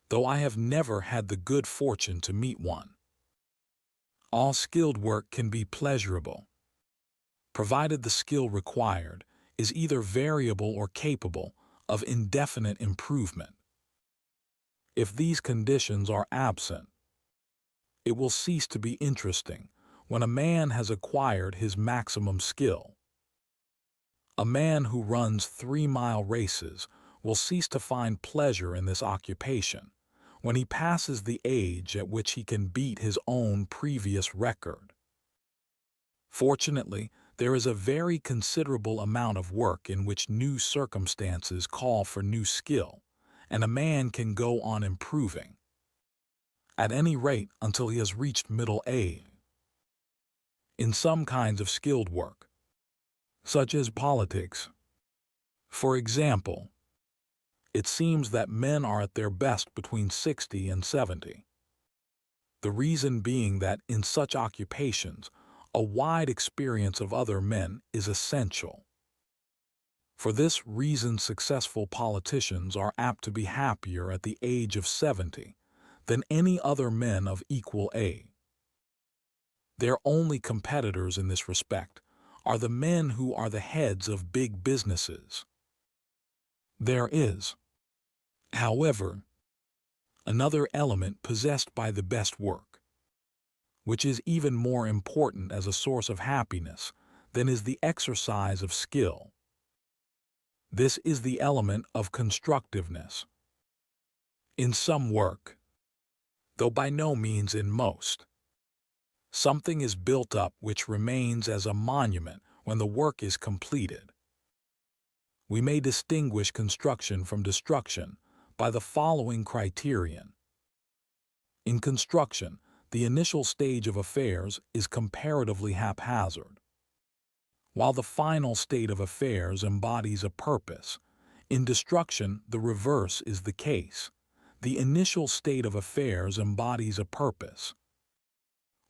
though I have never had the good fortune to meet one. All skilled work can be pleasurable, provided the skill required is either variable or capable of indefinite improvement. If these conditions are absent, it will cease to be interesting when a man has acquired his maximum skill. A man who runs 3-mile races will cease to find pleasure in this occupation when he passes the age at which he can beat his own previous record. Fortunately, there is a very considerable amount of work in which new circumstances call for new skill, and a man can go on improving, at any rate until he has reached middle age. In some kinds of skilled work, such as politics, for example, it seems that men are at their best between 60 and 70. The reason being that in such occupations, a wide experience of other men is essential. For this reason, successful politicians are apt to be happier at the age of 70 than any other men of equal age. Their only competitors in this respect are the men who are the heads of big businesses. There is, however, another element possessed by the best work, which is even more important as a source of happiness than is the exercise of skill. This is the element of constructiveness. In some work, though by no means in most, something is built up which remains as a monument when the work is completed. We may distinguish construction from destruction by the following criterion. In construction, the initial stage of affairs is comparatively haphazard, while the final state of affairs embodies a purpose. In destruction, the reverse is the case. The initial state of affairs embodies a purpose,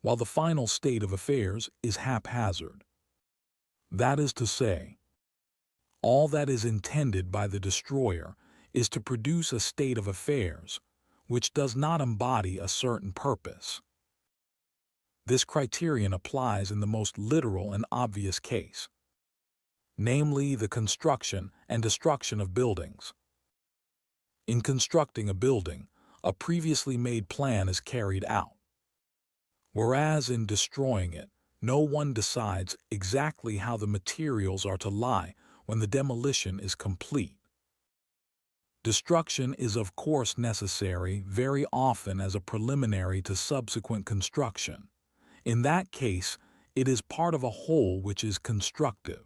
while the final state of affairs is haphazard. That is to say, all that is intended by the destroyer is to produce a state of affairs which does not embody a certain purpose. This criterion applies in the most literal and obvious case, namely the construction and destruction of buildings. In constructing a building, a previously made plan is carried out, whereas in destroying it, no one decides exactly how the materials are to lie when the demolition is complete. Destruction is of course necessary very often as a preliminary to subsequent construction. In that case, it is part of a whole which is constructive.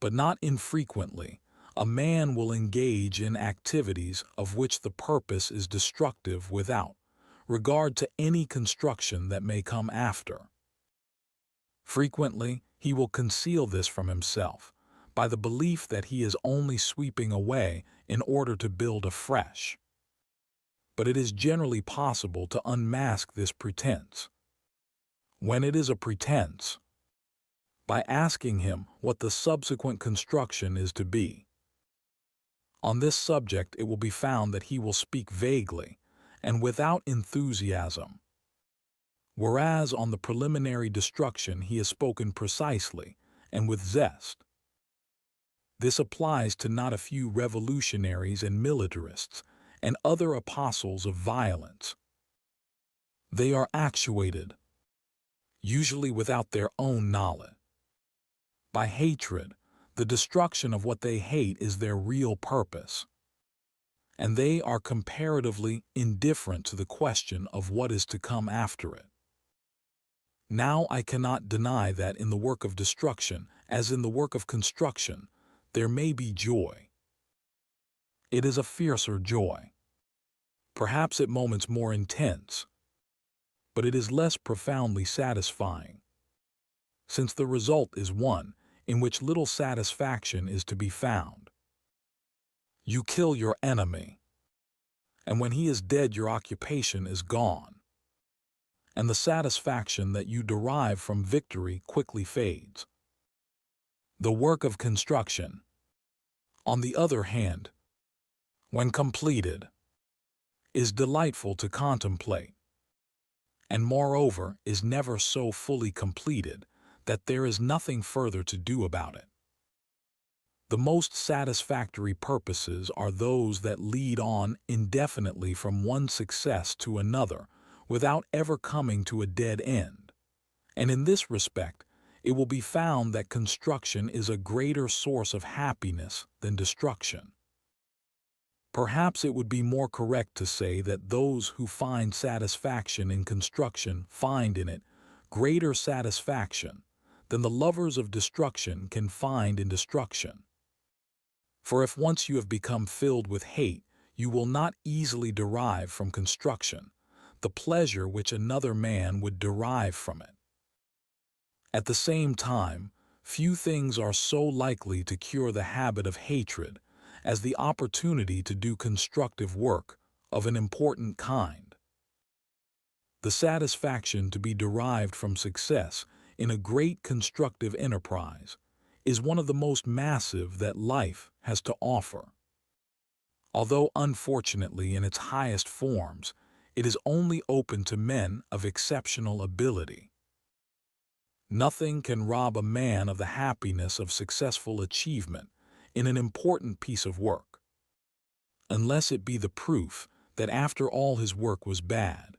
But not infrequently, a man will engage in activities of which the purpose is destructive without regard to any construction that may come after. Frequently, he will conceal this from himself by the belief that he is only sweeping away in order to build afresh. But it is generally possible to unmask this pretense. When it is a pretense, by asking him what the subsequent construction is to be. On this subject it will be found that he will speak vaguely and without enthusiasm, whereas on the preliminary destruction he has spoken precisely and with zest. This applies to not a few revolutionaries and militarists and other apostles of violence. They are actuated, usually without their own knowledge, by hatred. The destruction of what they hate is their real purpose, and they are comparatively indifferent to the question of what is to come after it. Now I cannot deny that in the work of destruction, as in the work of construction, there may be joy. It is a fiercer joy, perhaps at moments more intense, but it is less profoundly satisfying, since the result is one in which little satisfaction is to be found. You kill your enemy, and when he is dead your occupation is gone, and the satisfaction that you derive from victory quickly fades. The work of construction, on the other hand, when completed, is delightful to contemplate, and moreover is never so fully completed that there is nothing further to do about it. The most satisfactory purposes are those that lead on indefinitely from one success to another without ever coming to a dead end, and in this respect it will be found that construction is a greater source of happiness than destruction. Perhaps it would be more correct to say that those who find satisfaction in construction find in it greater satisfaction than the lovers of destruction can find in destruction. For if once you have become filled with hate, you will not easily derive from construction the pleasure which another man would derive from it. At the same time, few things are so likely to cure the habit of hatred as the opportunity to do constructive work of an important kind. The satisfaction to be derived from success in a great constructive enterprise is one of the most massive that life has to offer. Although unfortunately in its highest forms, it is only open to men of exceptional ability. Nothing can rob a man of the happiness of successful achievement in an important piece of work, unless it be the proof that after all his work was bad.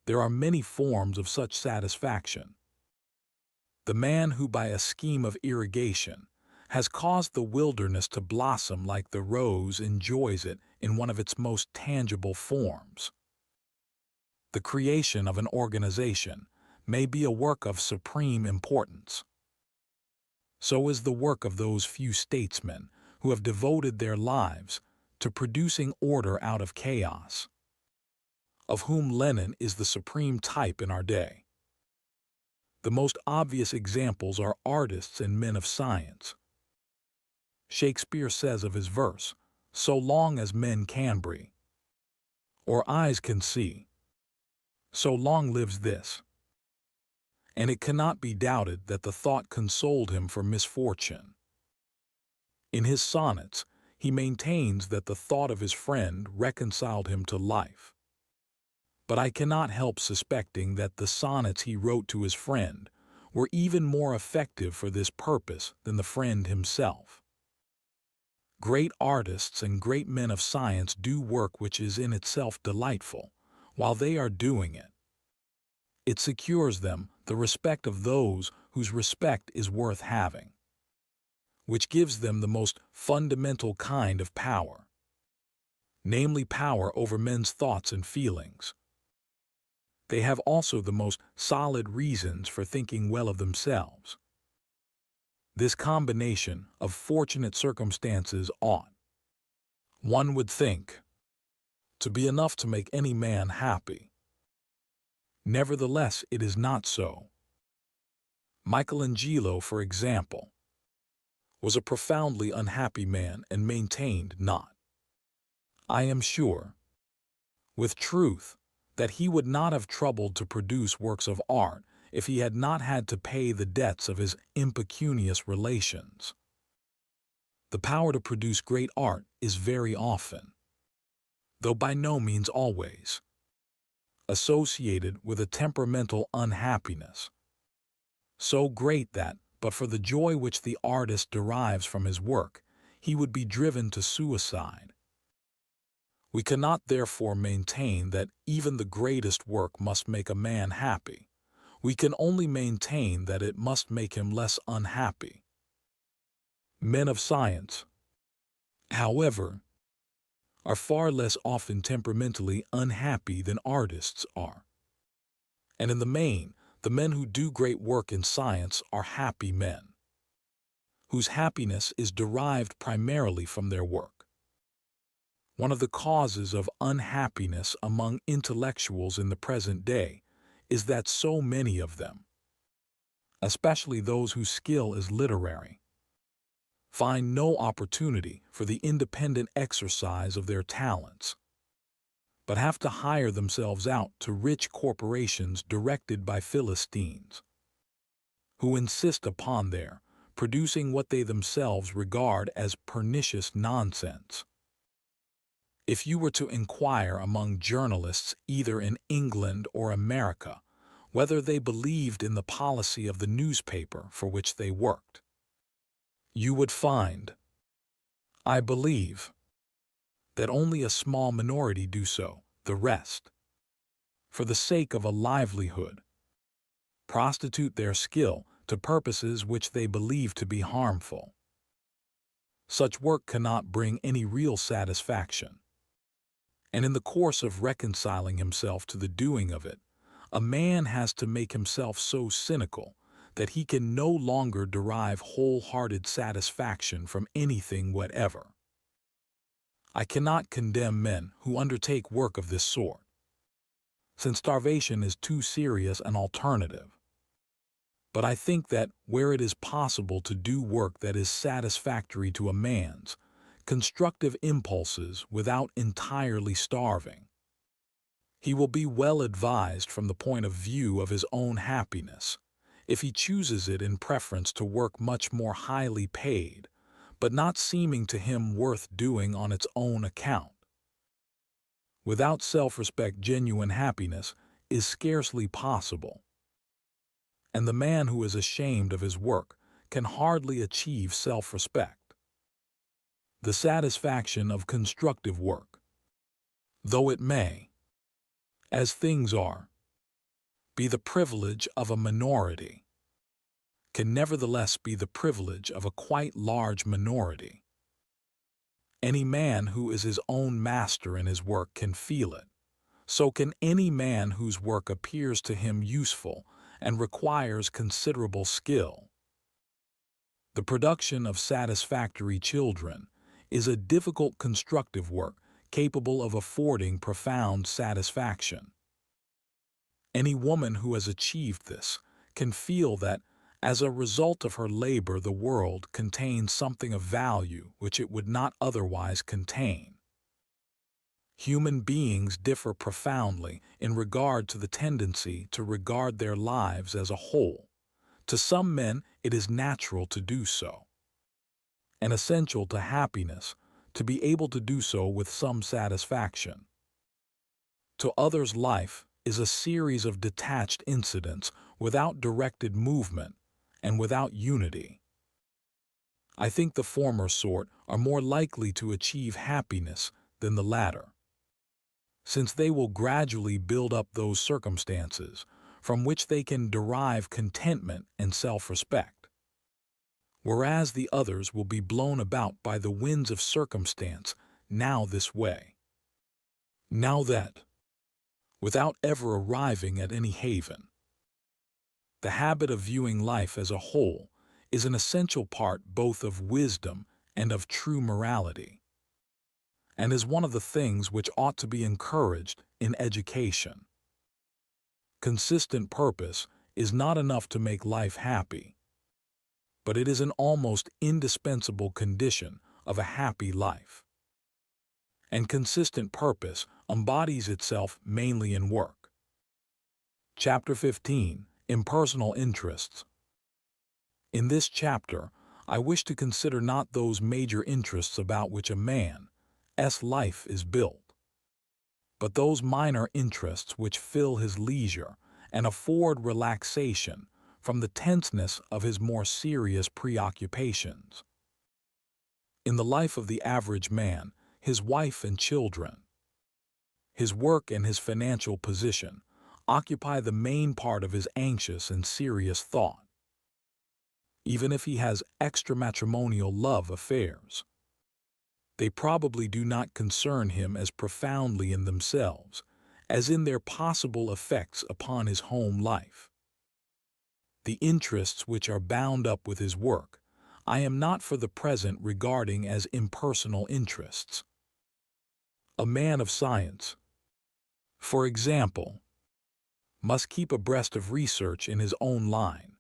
There are many forms of such satisfaction. The man who by a scheme of irrigation has caused the wilderness to blossom like the rose enjoys it in one of its most tangible forms. The creation of an organization may be a work of supreme importance. So is the work of those few statesmen who have devoted their lives to producing order out of chaos, of whom Lenin is the supreme type in our day. The most obvious examples are artists and men of science. Shakespeare says of his verse, "So long as men can breathe, or eyes can see, so long lives this." And it cannot be doubted that the thought consoled him for misfortune. In his sonnets, he maintains that the thought of his friend reconciled him to life. But I cannot help suspecting that the sonnets he wrote to his friend were even more effective for this purpose than the friend himself. Great artists and great men of science do work which is in itself delightful, while they are doing it. It secures them the respect of those whose respect is worth having. which gives them the most fundamental kind of power, namely power over men's thoughts and feelings. They have also the most solid reasons for thinking well of themselves. This combination of fortunate circumstances ought, one would think, to be enough to make any man happy. Nevertheless, it is not so. Michelangelo, for example, was a profoundly unhappy man and maintained not, I am sure, with truth, that he would not have troubled to produce works of art if he had not had to pay the debts of his impecunious relations. The power to produce great art is very often, though by no means always, associated with a temperamental unhappiness, so great that, but for the joy which the artist derives from his work, he would be driven to suicide. We cannot therefore maintain that even the greatest work must make a man happy. We can only maintain that it must make him less unhappy. Men of science, however, are far less often temperamentally unhappy than artists are. And in the main, the men who do great work in science are happy men, whose happiness is derived primarily from their work. One of the causes of unhappiness among intellectuals in the present day is that so many of them, especially those whose skill is literary, find no opportunity for the independent exercise of their talents, but have to hire themselves out to rich corporations directed by Philistines, who insist upon their producing what they themselves regard as pernicious nonsense. If you were to inquire among journalists either in England or America whether they believed in the policy of the newspaper for which they worked, you would find, I believe, that only a small minority do so. The rest, for the sake of a livelihood, prostitute their skill to purposes which they believe to be harmful. Such work cannot bring any real satisfaction, and in the course of reconciling himself to the doing of it, a man has to make himself so cynical that he can no longer derive wholehearted satisfaction from anything whatever. I cannot condemn men who undertake work of this sort, since starvation is too serious an alternative. But I think that where it is possible to do work that is satisfactory to a man's constructive impulses without entirely starving, he will be well advised from the point of view of his own happiness if he chooses it in preference to work much more highly paid, but not seeming to him worth doing on its own account. Without self-respect, genuine happiness is scarcely possible, and the man who is ashamed of his work can hardly achieve self-respect. The satisfaction of constructive work, though it may, as things are, be the privilege of a minority, can nevertheless be the privilege of a quite large minority. Any man who is his own master in his work can feel it. So can any man whose work appears to him useful and requires considerable skill. The production of satisfactory children is a difficult constructive work capable of affording profound satisfaction. Any woman who has achieved this can feel that as a result of her labor the world contains something of value which it would not otherwise contain. Human beings differ profoundly in regard to the tendency to regard their lives as a whole. To some men it is natural to do so, and essential to happiness to be able to do so with some satisfaction. To others life is a series of detached incidents without directed movement and without unity. I think the former sort are more likely to achieve happiness than the latter, since they will gradually build up those circumstances from which they can derive contentment and self-respect, whereas the others will be blown about by the winds of circumstance, now this way, now that, without ever arriving at any haven. The habit of viewing life as a whole is an essential part both of wisdom and of true morality, and is one of the things which ought to be encouraged in education. Consistent purpose is not enough to make life happy, but it is an almost indispensable condition of a happy life. And consistent purpose embodies itself mainly in work. Chapter 15. Impersonal Interests. In this chapter, I wish to consider not those major interests about which a man's life is built, but those minor interests which fill his leisure and afford relaxation from the tenseness of his more serious preoccupations. In the life of the average man, his wife and children, his work and his financial position occupy the main part of his anxious and serious thought. Even if he has extramatrimonial love affairs, they probably do not concern him as profoundly in themselves as in their possible effects upon his home life. The interests which are bound up with his work, I am not for the present regarding as impersonal interests. A man of science, for example, must keep abreast of research in his own line.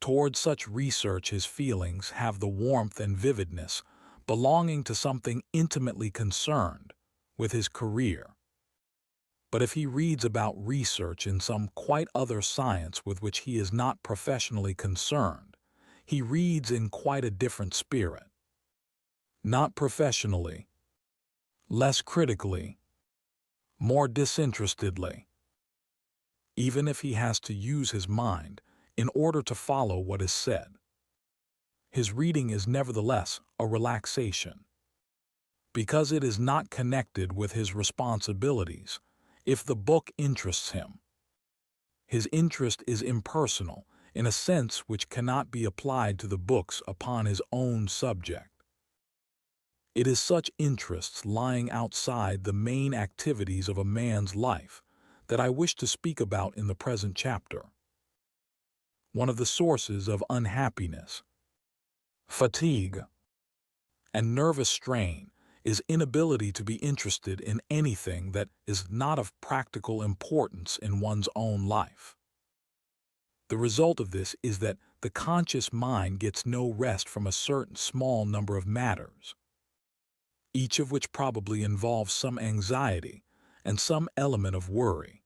Toward such research his feelings have the warmth and vividness belonging to something intimately concerned with his career. But if he reads about research in some quite other science with which he is not professionally concerned, he reads in quite a different spirit. Not professionally, less critically, more disinterestedly. Even if he has to use his mind in order to follow what is said, his reading is nevertheless a relaxation, because it is not connected with his responsibilities. If the book interests him, his interest is impersonal in a sense which cannot be applied to the books upon his own subject. It is such interests lying outside the main activities of a man's life that I wish to speak about in the present chapter. One of the sources of unhappiness, fatigue, and nervous strain is inability to be interested in anything that is not of practical importance in one's own life. The result of this is that the conscious mind gets no rest from a certain small number of matters, each of which probably involves some anxiety and some element of worry.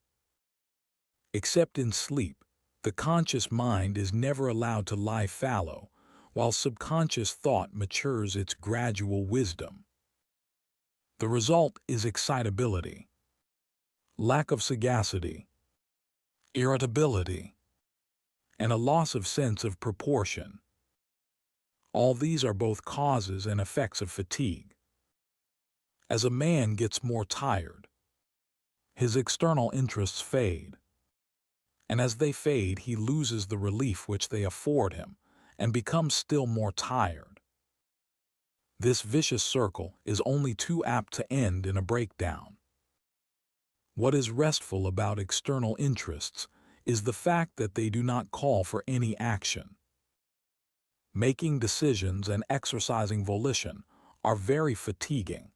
Except in sleep, the conscious mind is never allowed to lie fallow, while subconscious thought matures its gradual wisdom. The result is excitability, lack of sagacity, irritability, and a loss of sense of proportion. All these are both causes and effects of fatigue. As a man gets more tired, his external interests fade, and as they fade he loses the relief which they afford him and becomes still more tired. This vicious circle is only too apt to end in a breakdown. What is restful about external interests is the fact that they do not call for any action. Making decisions and exercising volition are very fatiguing,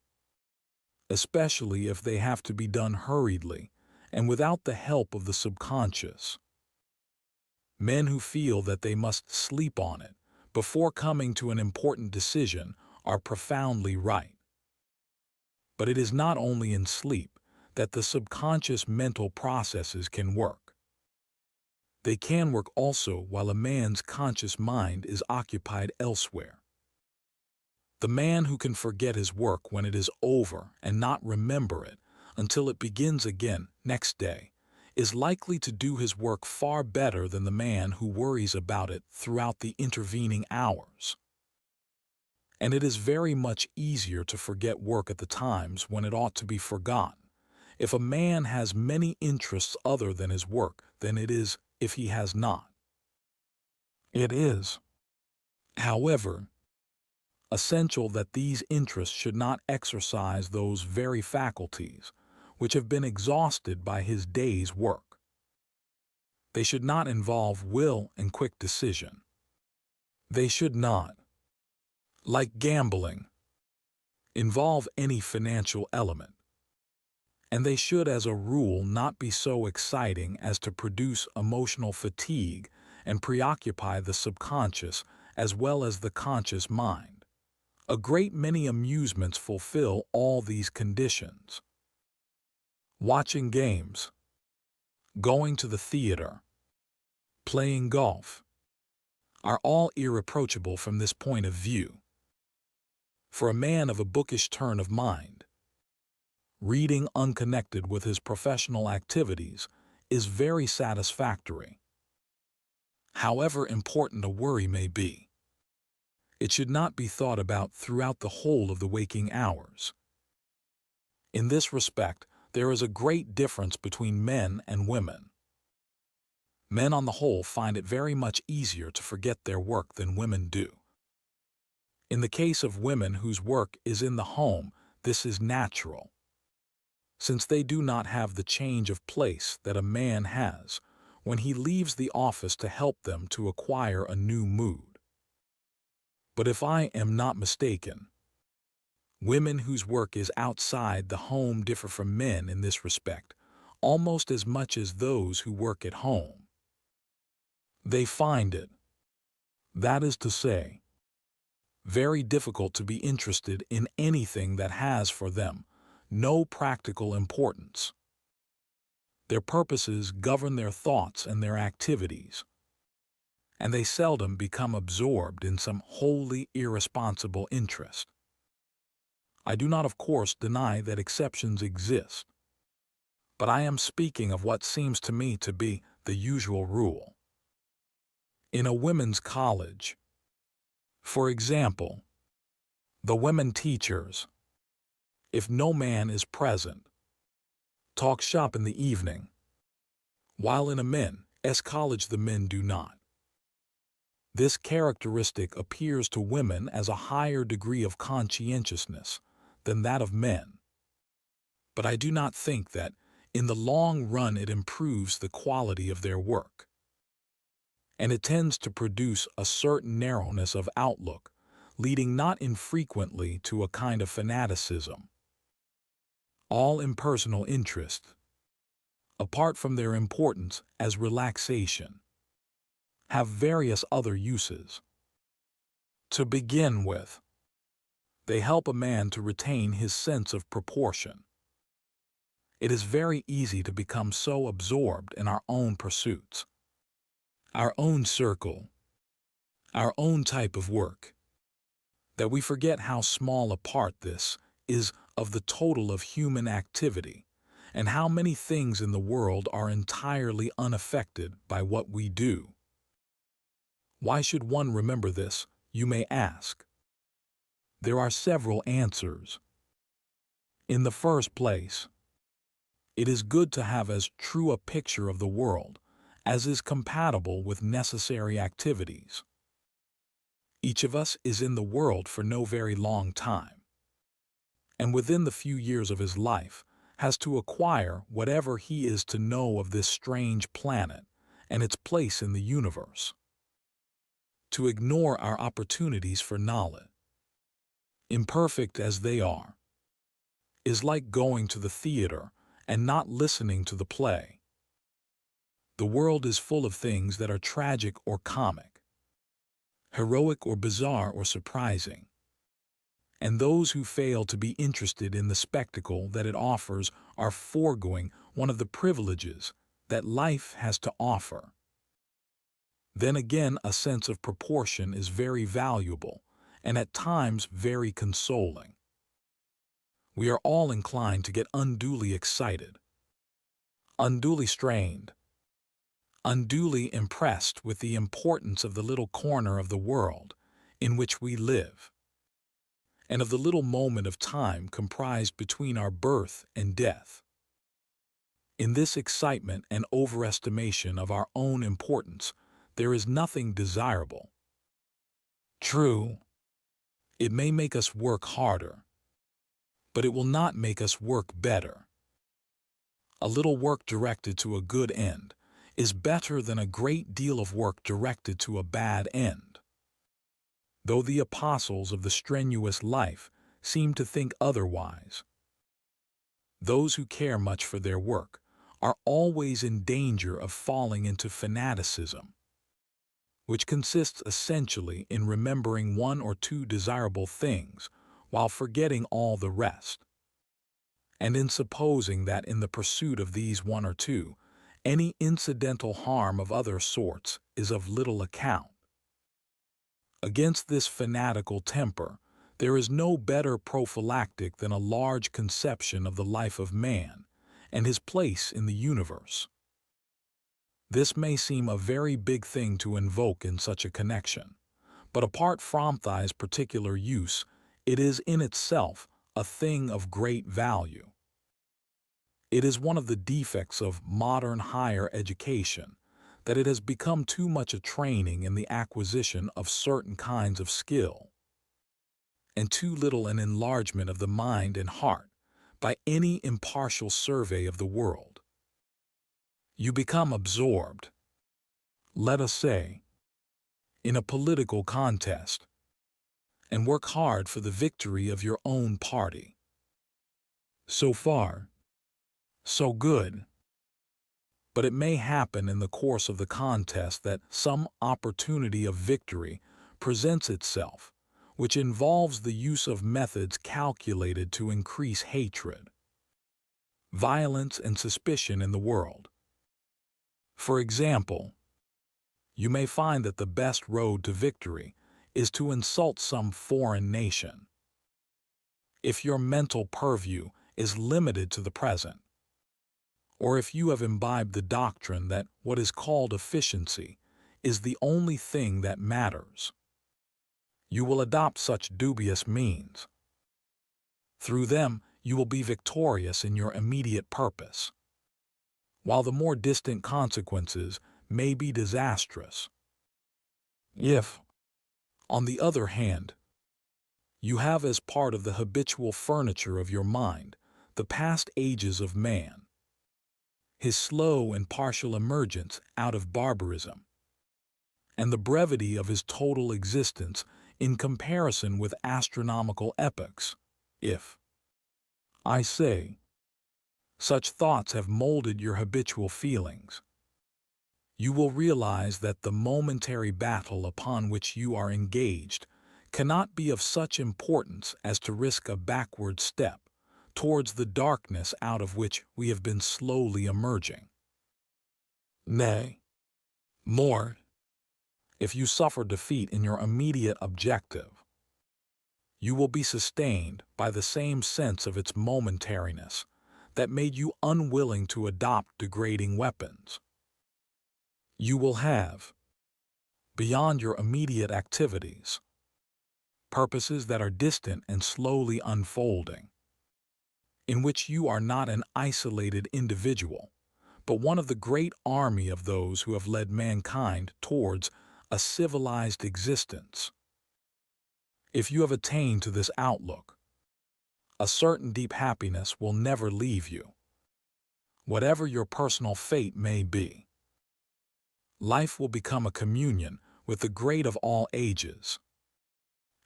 especially if they have to be done hurriedly and without the help of the subconscious. Men who feel that they must sleep on it before coming to an important decision are profoundly right. But it is not only in sleep that the subconscious mental processes can work. They can work also while a man's conscious mind is occupied elsewhere. The man who can forget his work when it is over and not remember it until it begins again next day is likely to do his work far better than the man who worries about it throughout the intervening hours. And it is very much easier to forget work at the times when it ought to be forgotten, if a man has many interests other than his work, than it is if he has not. It is, However, essential that these interests should not exercise those very faculties which have been exhausted by his day's work. They should not involve will and quick decision. They should not, like gambling, involve any financial element. And they should, as a rule, not be so exciting as to produce emotional fatigue and preoccupy the subconscious as well as the conscious mind. A great many amusements fulfill all these conditions. Watching games, going to the theater, playing golf, are all irreproachable from this point of view. For a man of a bookish turn of mind, reading unconnected with his professional activities is very satisfactory. However important a worry may be, it should not be thought about throughout the whole of the waking hours. In this respect, there is a great difference between men and women. Men on the whole find it very much easier to forget their work than women do. In the case of women whose work is in the home, this is natural, since they do not have the change of place that a man has when he leaves the office to help them to acquire a new mood. But if I am not mistaken, women whose work is outside the home differ from men in this respect almost as much as those who work at home. They find it, that is to say, very difficult to be interested in anything that has for them no practical importance. Their purposes govern their thoughts and their activities, and they seldom become absorbed in some wholly irresponsible interest. I do not, of course, deny that exceptions exist, but I am speaking of what seems to me to be the usual rule. In a women's college, for example, the women teachers, if no man is present, talk shop in the evening, while in a men's college the men do not. This characteristic appears to women as a higher degree of conscientiousness than that of men. But I do not think that, in the long run, it improves the quality of their work. And it tends to produce a certain narrowness of outlook, leading not infrequently to a kind of fanaticism. All impersonal interests, apart from their importance as relaxation, have various other uses. To begin with, they help a man to retain his sense of proportion. It is very easy to become so absorbed in our own pursuits, our own circle, our own type of work, that we forget how small a part this is of the total of human activity, and how many things in the world are entirely unaffected by what we do. Why should one remember this, you may ask? There are several answers. In the first place, it is good to have as true a picture of the world as is compatible with necessary activities. Each of us is in the world for no very long time, and within the few years of his life has to acquire whatever he is to know of this strange planet and its place in the universe. To ignore our opportunities for knowledge, imperfect as they are, is like going to the theater and not listening to the play. The world is full of things that are tragic or comic, heroic or bizarre or surprising, and those who fail to be interested in the spectacle that it offers are foregoing one of the privileges that life has to offer. Then again, a sense of proportion is very valuable and at times very consoling. We are all inclined to get unduly excited, unduly strained, unduly impressed with the importance of the little corner of the world in which we live, and of the little moment of time comprised between our birth and death. In this excitement and overestimation of our own importance, there is nothing desirable. True, it may make us work harder, but it will not make us work better. A little work directed to a good end is better than a great deal of work directed to a bad end. Though the apostles of the strenuous life seem to think otherwise, those who care much for their work are always in danger of falling into fanaticism, which consists essentially in remembering one or two desirable things while forgetting all the rest, and in supposing that in the pursuit of these one or two, any incidental harm of other sorts is of little account. Against this fanatical temper, there is no better prophylactic than a large conception of the life of man and his place in the universe. This may seem a very big thing to invoke in such a connection, but apart from thy's particular use, it is in itself a thing of great value. It is one of the defects of modern higher education that it has become too much a training in the acquisition of certain kinds of skill, and too little an enlargement of the mind and heart by any impartial survey of the world. You become absorbed, let us say, in a political contest, and work hard for the victory of your own party. So far, so good. But it may happen in the course of the contest that some opportunity of victory presents itself, which involves the use of methods calculated to increase hatred, violence, and suspicion in the world. For example, you may find that the best road to victory is to insult some foreign nation. If your mental purview is limited to the present, or if you have imbibed the doctrine that what is called efficiency is the only thing that matters, you will adopt such dubious means. Through them, you will be victorious in your immediate purpose, while the more distant consequences may be disastrous. If, on the other hand, you have as part of the habitual furniture of your mind the past ages of man, his slow and partial emergence out of barbarism, and the brevity of his total existence in comparison with astronomical epochs, if, I say, such thoughts have molded your habitual feelings, you will realize that the momentary battle upon which you are engaged cannot be of such importance as to risk a backward step towards the darkness out of which we have been slowly emerging. Nay, more, if you suffer defeat in your immediate objective, you will be sustained by the same sense of its momentariness that made you unwilling to adopt degrading weapons. You will have, beyond your immediate activities, purposes that are distant and slowly unfolding, in which you are not an isolated individual, but one of the great army of those who have led mankind towards a civilized existence. If you have attained to this outlook, a certain deep happiness will never leave you, whatever your personal fate may be. Life will become a communion with the great of all ages,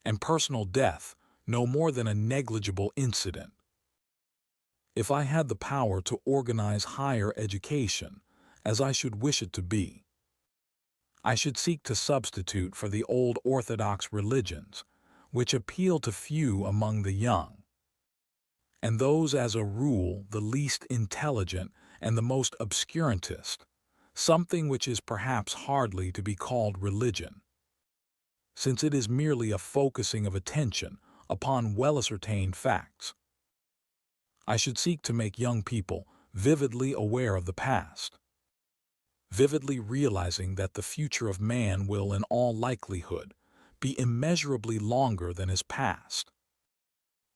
and personal death no more than a negligible incident. If I had the power to organize higher education as I should wish it to be, I should seek to substitute for the old orthodox religions, which appeal to few among the young, and those as a rule the least intelligent and the most obscurantist, something which is perhaps hardly to be called religion, since it is merely a focusing of attention upon well-ascertained facts. I should seek to make young people vividly aware of the past, vividly realizing that the future of man will in all likelihood be immeasurably longer than his past,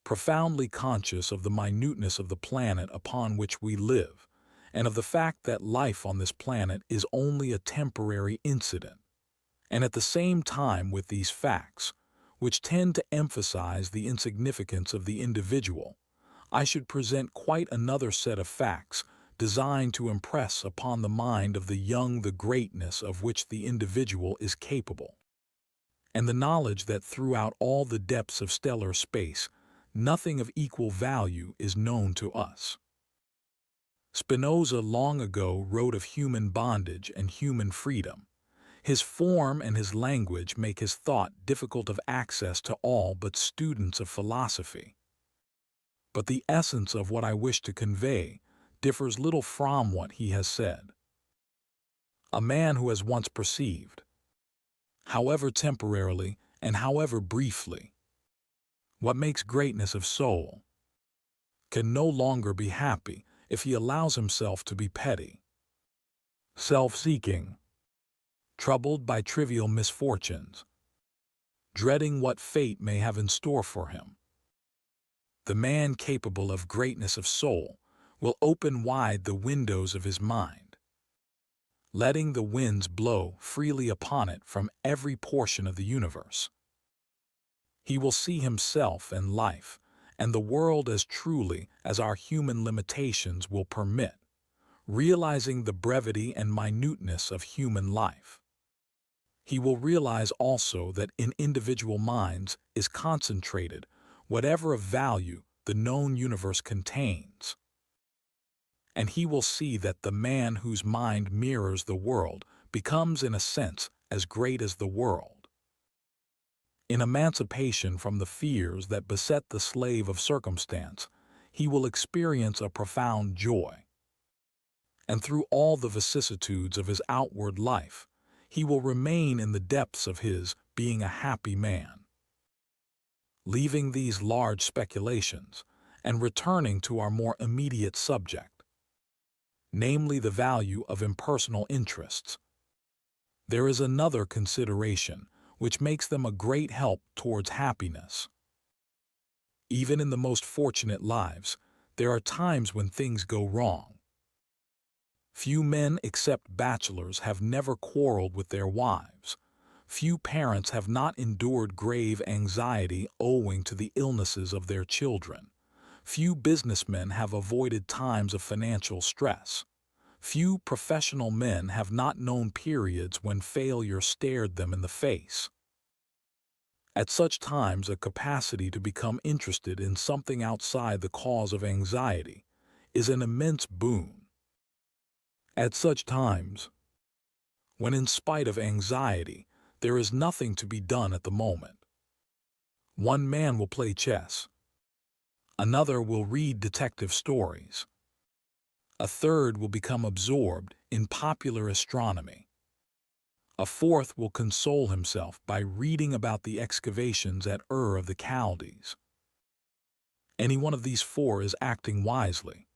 profoundly conscious of the minuteness of the planet upon which we live, and of the fact that life on this planet is only a temporary incident, And at the same time with these facts, which tend to emphasize the insignificance of the individual, I should present quite another set of facts designed to impress upon the mind of the young the greatness of which the individual is capable, and the knowledge that throughout all the depths of stellar space, nothing of equal value is known to us. Spinoza long ago wrote of human bondage and human freedom. His form and his language make his thought difficult of access to all but students of philosophy. But the essence of what I wish to convey differs little from what he has said. A man who has once perceived, however temporarily and however briefly, what makes greatness of soul, can no longer be happy if he allows himself to be petty, self-seeking, troubled by trivial misfortunes, dreading what fate may have in store for him. The man capable of greatness of soul will open wide the windows of his mind, letting the winds blow freely upon it from every portion of the universe. He will see himself and life and the world as truly as our human limitations will permit, realizing the brevity and minuteness of human life. He will realize also that in individual minds is concentrated whatever of value the known universe contains. And he will see that the man whose mind mirrors the world becomes in a sense as great as the world. In emancipation from the fears that beset the slave of circumstance, he will experience a profound joy. And through all the vicissitudes of his outward life, he will remain in the depths of his being a happy man. Leaving these large speculations and returning to our more immediate subject, namely the value of impersonal interests, there is another consideration which makes them a great help towards happiness. Even in the most fortunate lives, there are times when things go wrong. Few men except bachelors have never quarreled with their wives. Few parents have not endured grave anxiety owing to the illnesses of their children. Few businessmen have avoided times of financial stress. Few professional men have not known periods when failure stared them in the face. At such times, a capacity to become interested in something outside the cause of anxiety is an immense boon. At such times, when in spite of anxiety, there is nothing to be done at the moment, one man will play chess, another will read detective stories, a third will become absorbed in popular astronomy, a fourth will console himself by reading about the excavations at Ur of the Chaldees. Any one of these four is acting wisely,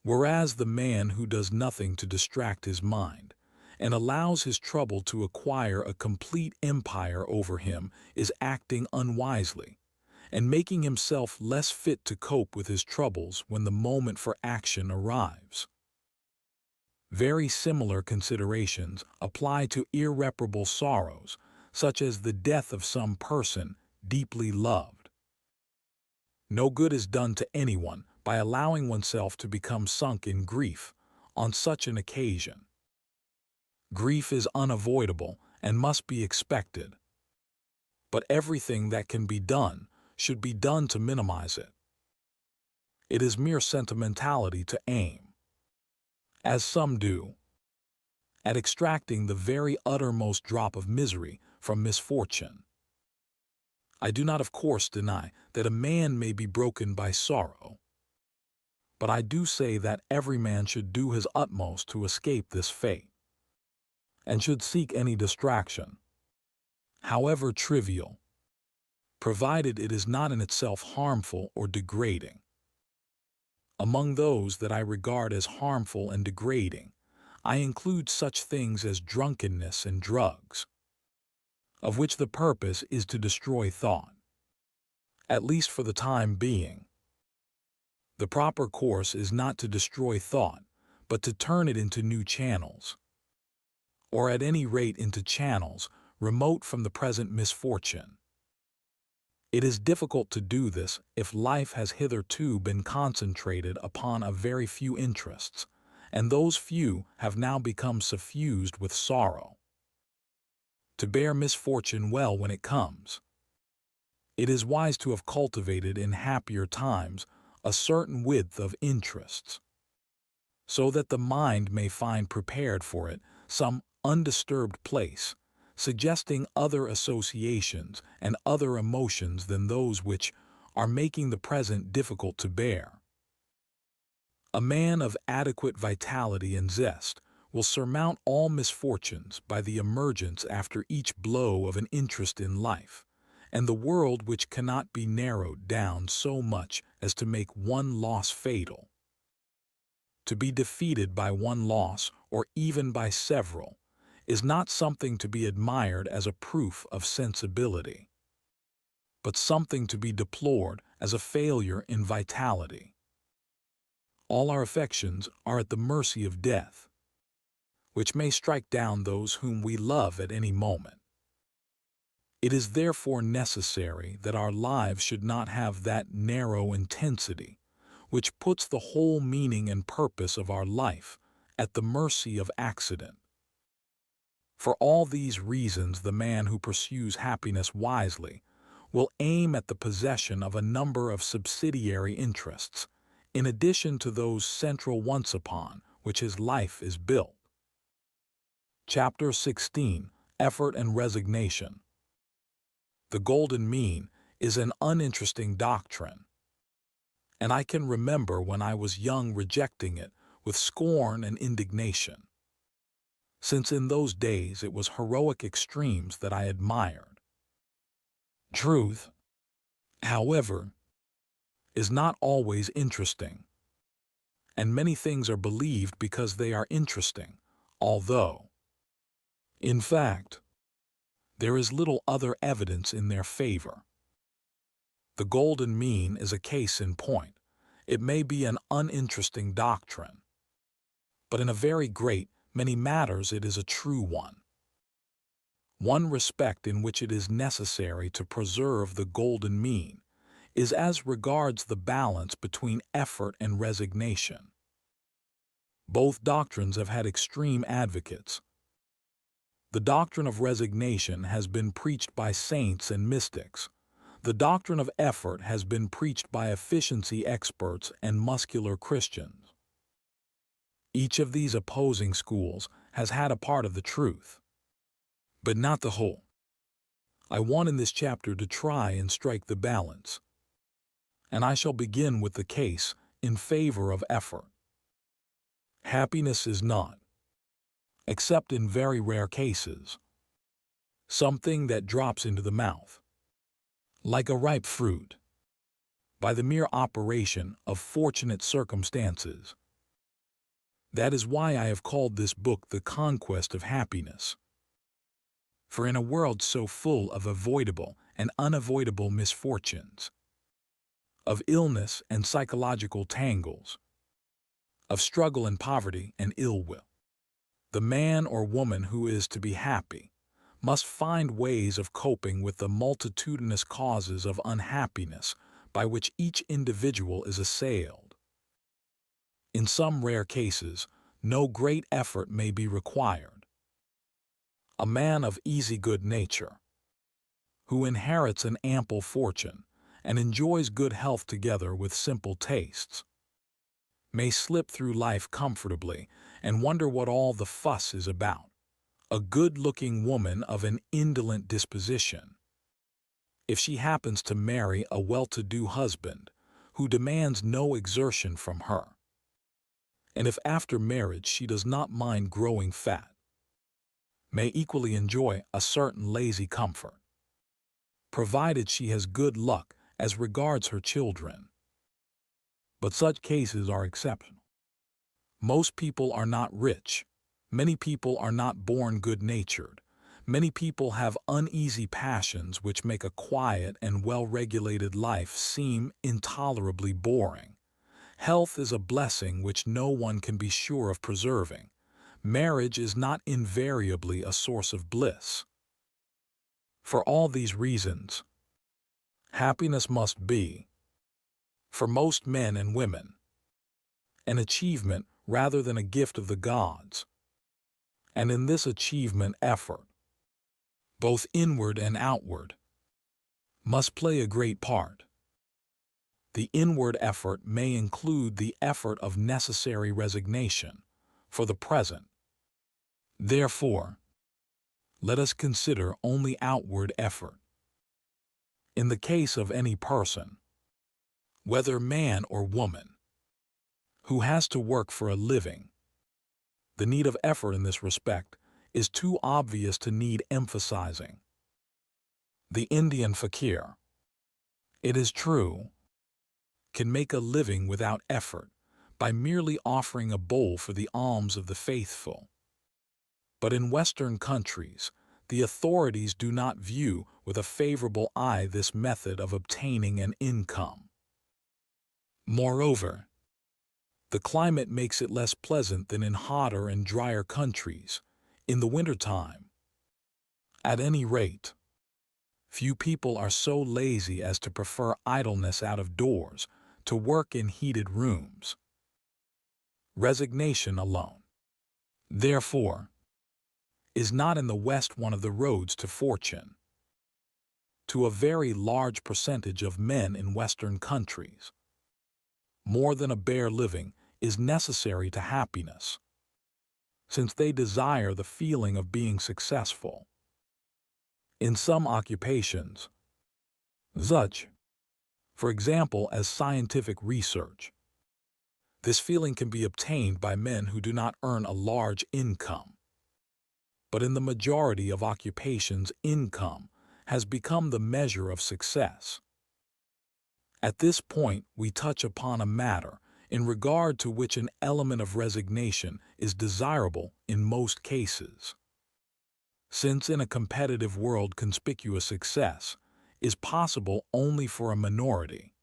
whereas the man who does nothing to distract his mind and allows his trouble to acquire a complete empire over him is acting unwisely and making himself less fit to cope with his troubles when the moment for action arrives. Very similar considerations apply to irreparable sorrows, such as the death of some person deeply loved. No good is done to anyone by allowing oneself to become sunk in grief on such an occasion. Grief is unavoidable and must be expected, but everything that can be done should be done to minimize it. It is mere sentimentality to aim, as some do, at extracting the very uttermost drop of misery from misfortune. I do not, of course, deny that a man may be broken by sorrow, but I do say that every man should do his utmost to escape this fate, and should seek any distraction, however trivial, provided it is not in itself harmful or degrading. Among those that I regard as harmful and degrading, I include such things as drunkenness and drugs, of which the purpose is to destroy thought, at least for the time being. The proper course is not to destroy thought, but to turn it into new channels. or at any rate into channels remote from the present misfortune. It is difficult to do this if life has hitherto been concentrated upon a very few interests, and those few have now become suffused with sorrow. To bear misfortune well when it comes, it is wise to have cultivated in happier times a certain width of interests, so that the mind may find prepared for it some undisturbed place, suggesting other associations and other emotions than those which are making the present difficult to bear. A man of adequate vitality and zest will surmount all misfortunes by the emergence after each blow of an interest in life, and the world which cannot be narrowed down so much as to make one loss fatal. To be defeated by one loss, or even by several, is not something to be admired as a proof of sensibility, but something to be deplored as a failure in vitality. All our affections are at the mercy of death, which may strike down those whom we love at any moment. It is therefore necessary that our lives should not have that narrow intensity which puts the whole meaning and purpose of our life at the mercy of accident. For all these reasons, the man who pursues happiness wisely will aim at the possession of a number of subsidiary interests, in addition to those central ones upon which his life is built. Chapter 16. Effort and Resignation. The golden mean is an uninteresting doctrine, and I can remember when I was young rejecting it with scorn and indignation, since in those days it was heroic extremes that I admired. Truth, however, is not always interesting, and many things are believed because they are interesting, although, in fact, there is little other evidence in their favor. The golden mean is a case in point. It may be an uninteresting doctrine, but in a very great many matters it is a true one. One respect in which it is necessary to preserve the golden mean is as regards the balance between effort and resignation. Both doctrines have had extreme advocates. The doctrine of resignation has been preached by saints and mystics. The doctrine of effort has been preached by efficiency experts and muscular Christians. Each of these opposing schools has had a part of the truth, but not the whole. I want in this chapter to try and strike the balance, and I shall begin with the case in favor of effort. Happiness is not, except in very rare cases, something that drops into the mouth, like a ripe fruit, by the mere operation of fortunate circumstances. That is why I have called this book The Conquest of Happiness. For in a world so full of avoidable and unavoidable misfortunes, of illness and psychological tangles, of struggle and poverty and ill will, the man or woman who is to be happy must find ways of coping with the multitudinous causes of unhappiness by which each individual is assailed. In some rare cases, no great effort may be required. A man of easy good nature, who inherits an ample fortune and enjoys good health together with simple tastes, may slip through life comfortably and wonder what all the fuss is about. A good-looking woman of an indolent disposition, if she happens to marry a well-to-do husband who demands no exertion from her, and if after marriage she does not mind growing fat, may equally enjoy a certain lazy comfort, provided she has good luck as regards her children. But such cases are exceptional. Most people are not rich. Many people are not born good-natured. Many people have uneasy passions which make a quiet and well-regulated life seem intolerably boring. Health is a blessing which no one can be sure of preserving. marriage is not invariably a source of bliss. For all these reasons, happiness must be, for most men and women, an achievement rather than a gift of the gods. And in this achievement effort, both inward and outward, must play a great part. The inward effort may include the effort of necessary resignation for the present. Therefore, let us consider only outward effort. In the case of any person, whether man or woman, who has to work for a living, the need of effort in this respect is too obvious to need emphasizing. The Indian fakir, it is true, can make a living without effort by merely offering a bowl for the alms of the faithful. But in Western countries, the authorities do not view with a favorable eye this method of obtaining an income. Moreover, the climate makes it less pleasant than in hotter and drier countries in the wintertime. At any rate, few people are so lazy as to prefer idleness out of doors to work in heated rooms. Resignation alone, therefore, is not in the West one of the roads to fortune. To a very large percentage of men in Western countries, more than a bare living is necessary to happiness, since they desire the feeling of being successful. In some occupations, such, for example, as scientific research, this feeling can be obtained by men who do not earn a large income. But in the majority of occupations, income has become the measure of success. At this point, we touch upon a matter in regard to which an element of resignation is desirable in most cases. Since in a competitive world conspicuous success is possible only for a minority,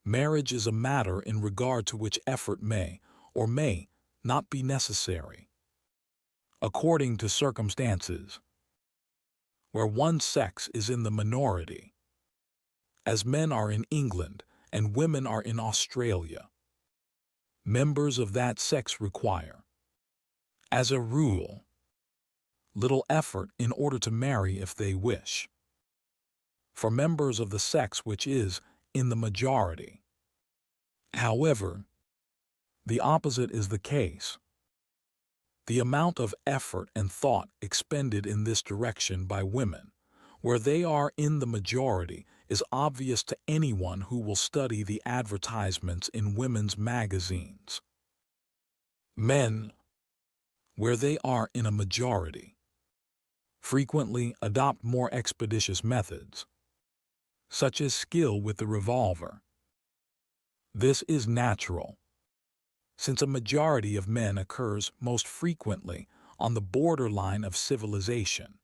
marriage is a matter in regard to which effort may or may not be necessary, according to circumstances, where one sex is in the minority, as men are in England and women are in Australia. Members of that sex require, as a rule, little effort in order to marry if they wish. For members of the sex which is in the majority, however, the opposite is the case. The amount of effort and thought expended in this direction by women, where they are in the majority, is obvious to anyone who will study the advertisements in women's magazines. Men, where they are in a majority, frequently adopt more expeditious methods, such as skill with the revolver. This is natural, since a majority of men occurs most frequently on the borderline of civilization.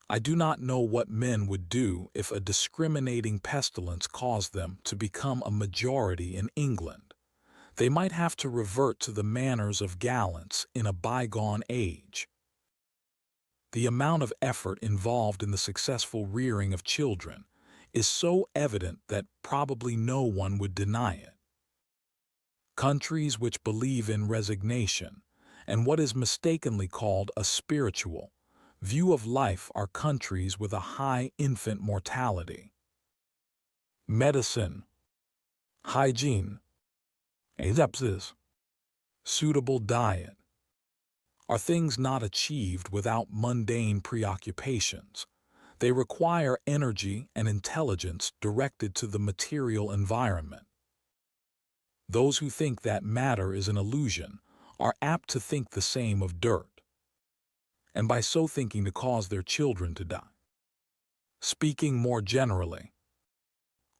I do not know what men would do if a discriminating pestilence caused them to become a majority in England. They might have to revert to the manners of gallants in a bygone age. The amount of effort involved in the successful rearing of children is so evident that probably no one would deny it. Countries which believe in resignation and what is mistakenly called a spiritual view of life are countries with a high infant mortality. Medicine, hygiene, asepsis, suitable diet are things not achieved without mundane preoccupations. They require energy and intelligence directed to the material environment. Those who think that matter is an illusion are apt to think the same of dirt, and by so thinking to cause their children to die. Speaking more generally,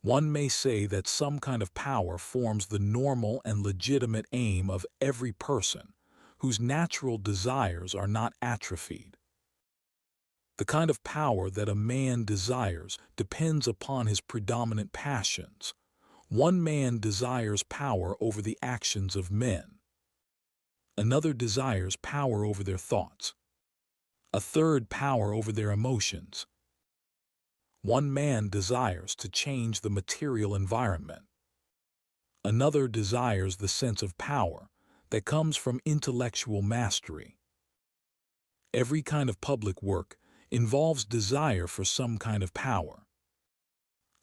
one may say that some kind of power forms the normal and legitimate aim of every person whose natural desires are not atrophied. The kind of power that a man desires depends upon his predominant passions. One man desires power over the actions of men. Another desires power over their thoughts. A third, power over their emotions. One man desires to change the material environment. Another desires the sense of power that comes from intellectual mastery. Every kind of public work involves desire for some kind of power,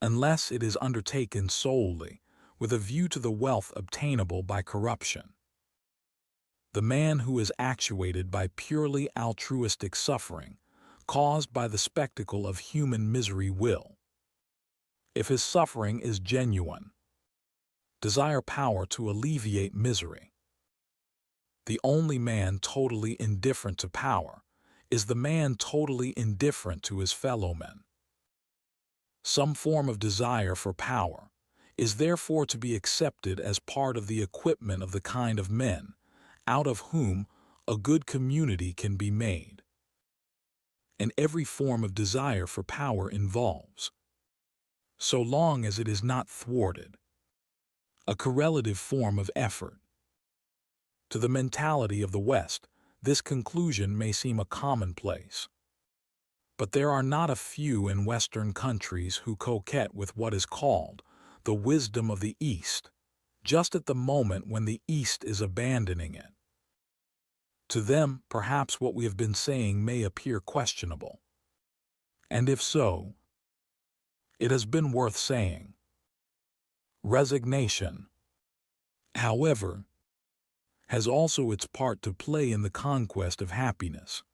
unless it is undertaken solely with a view to the wealth obtainable by corruption. The man who is actuated by purely altruistic suffering caused by the spectacle of human misery will, if his suffering is genuine, desire power to alleviate misery. The only man totally indifferent to power is the man totally indifferent to his fellow men. Some form of desire for power is therefore to be accepted as part of the equipment of the kind of men out of whom a good community can be made. And every form of desire for power involves, so long as it is not thwarted, a correlative form of effort. To the mentality of the West, this conclusion may seem a commonplace. But there are not a few in Western countries who coquette with what is called the wisdom of the East, just at the moment when the East is abandoning it. To them, perhaps what we have been saying may appear questionable. And if so, it has been worth saying. Resignation, however, has also its part to play in the conquest of happiness.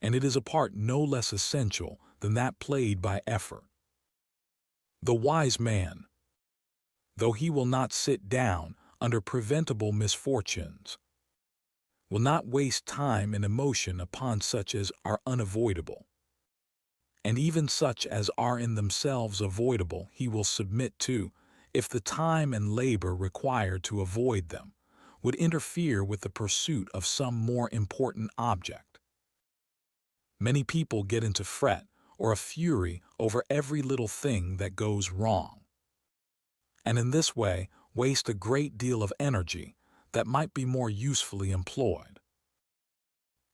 And it is a part no less essential than that played by effort. The wise man, though he will not sit down under preventable misfortunes, will not waste time and emotion upon such as are unavoidable. And even such as are in themselves avoidable he will submit to, if the time and labor required to avoid them would interfere with the pursuit of some more important object. Many people get into fret or a fury over every little thing that goes wrong, and in this way waste a great deal of energy that might be more usefully employed.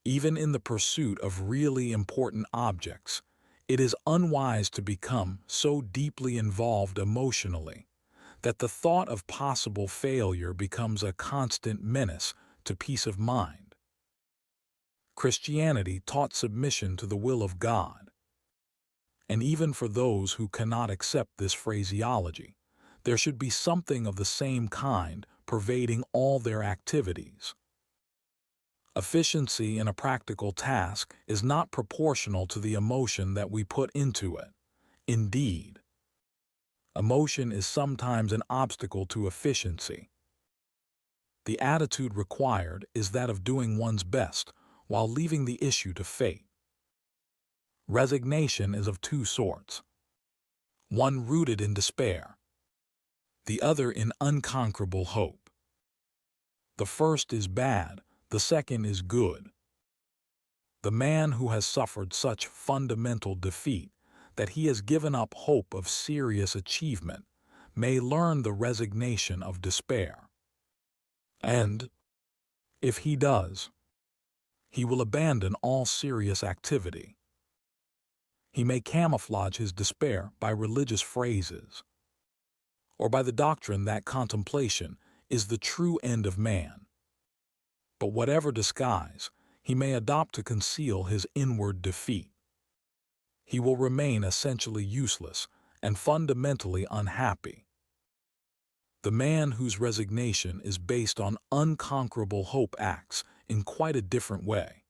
Even in the pursuit of really important objects, it is unwise to become so deeply involved emotionally that the thought of possible failure becomes a constant menace to peace of mind. Christianity taught submission to the will of God. And even for those who cannot accept this phraseology, there should be something of the same kind pervading all their activities. Efficiency in a practical task is not proportional to the emotion that we put into it. Indeed, emotion is sometimes an obstacle to efficiency. The attitude required is that of doing one's best while leaving the issue to fate. Resignation is of two sorts. One rooted in despair, the other in unconquerable hope. The first is bad, the second is good. The man who has suffered such fundamental defeat that he has given up hope of serious achievement may learn the resignation of despair. And, if he does, he will abandon all serious activity. He may camouflage his despair by religious phrases, or by the doctrine that contemplation is the true end of man. But whatever disguise he may adopt to conceal his inward defeat, he will remain essentially useless and fundamentally unhappy. The man whose resignation is based on unconquerable hope acts in quite a different way.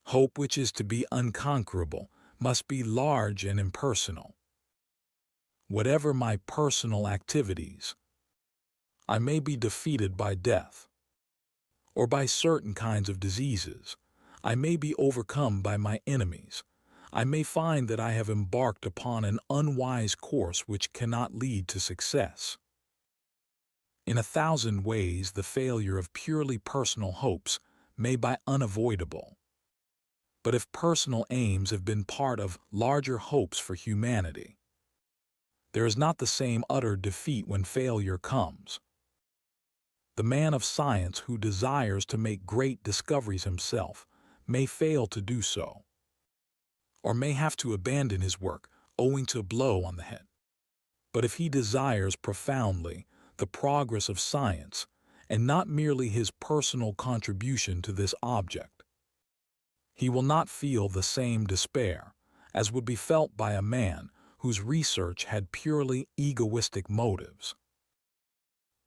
Hope which is to be unconquerable must be large and impersonal. Whatever my personal activities, I may be defeated by death, or by certain kinds of diseases. I may be overcome by my enemies. I may find that I have embarked upon an unwise course which cannot lead to success. In 1,000 ways, the failure of purely personal hopes may be unavoidable. But if personal aims have been part of larger hopes for humanity, there is not the same utter defeat when failure comes. The man of science who desires to make great discoveries himself may fail to do so, or may have to abandon his work owing to a blow on the head. But if he desires profoundly the progress of science, and not merely his personal contribution to this object, he will not feel the same despair as would be felt by a man whose research had purely egoistic motives.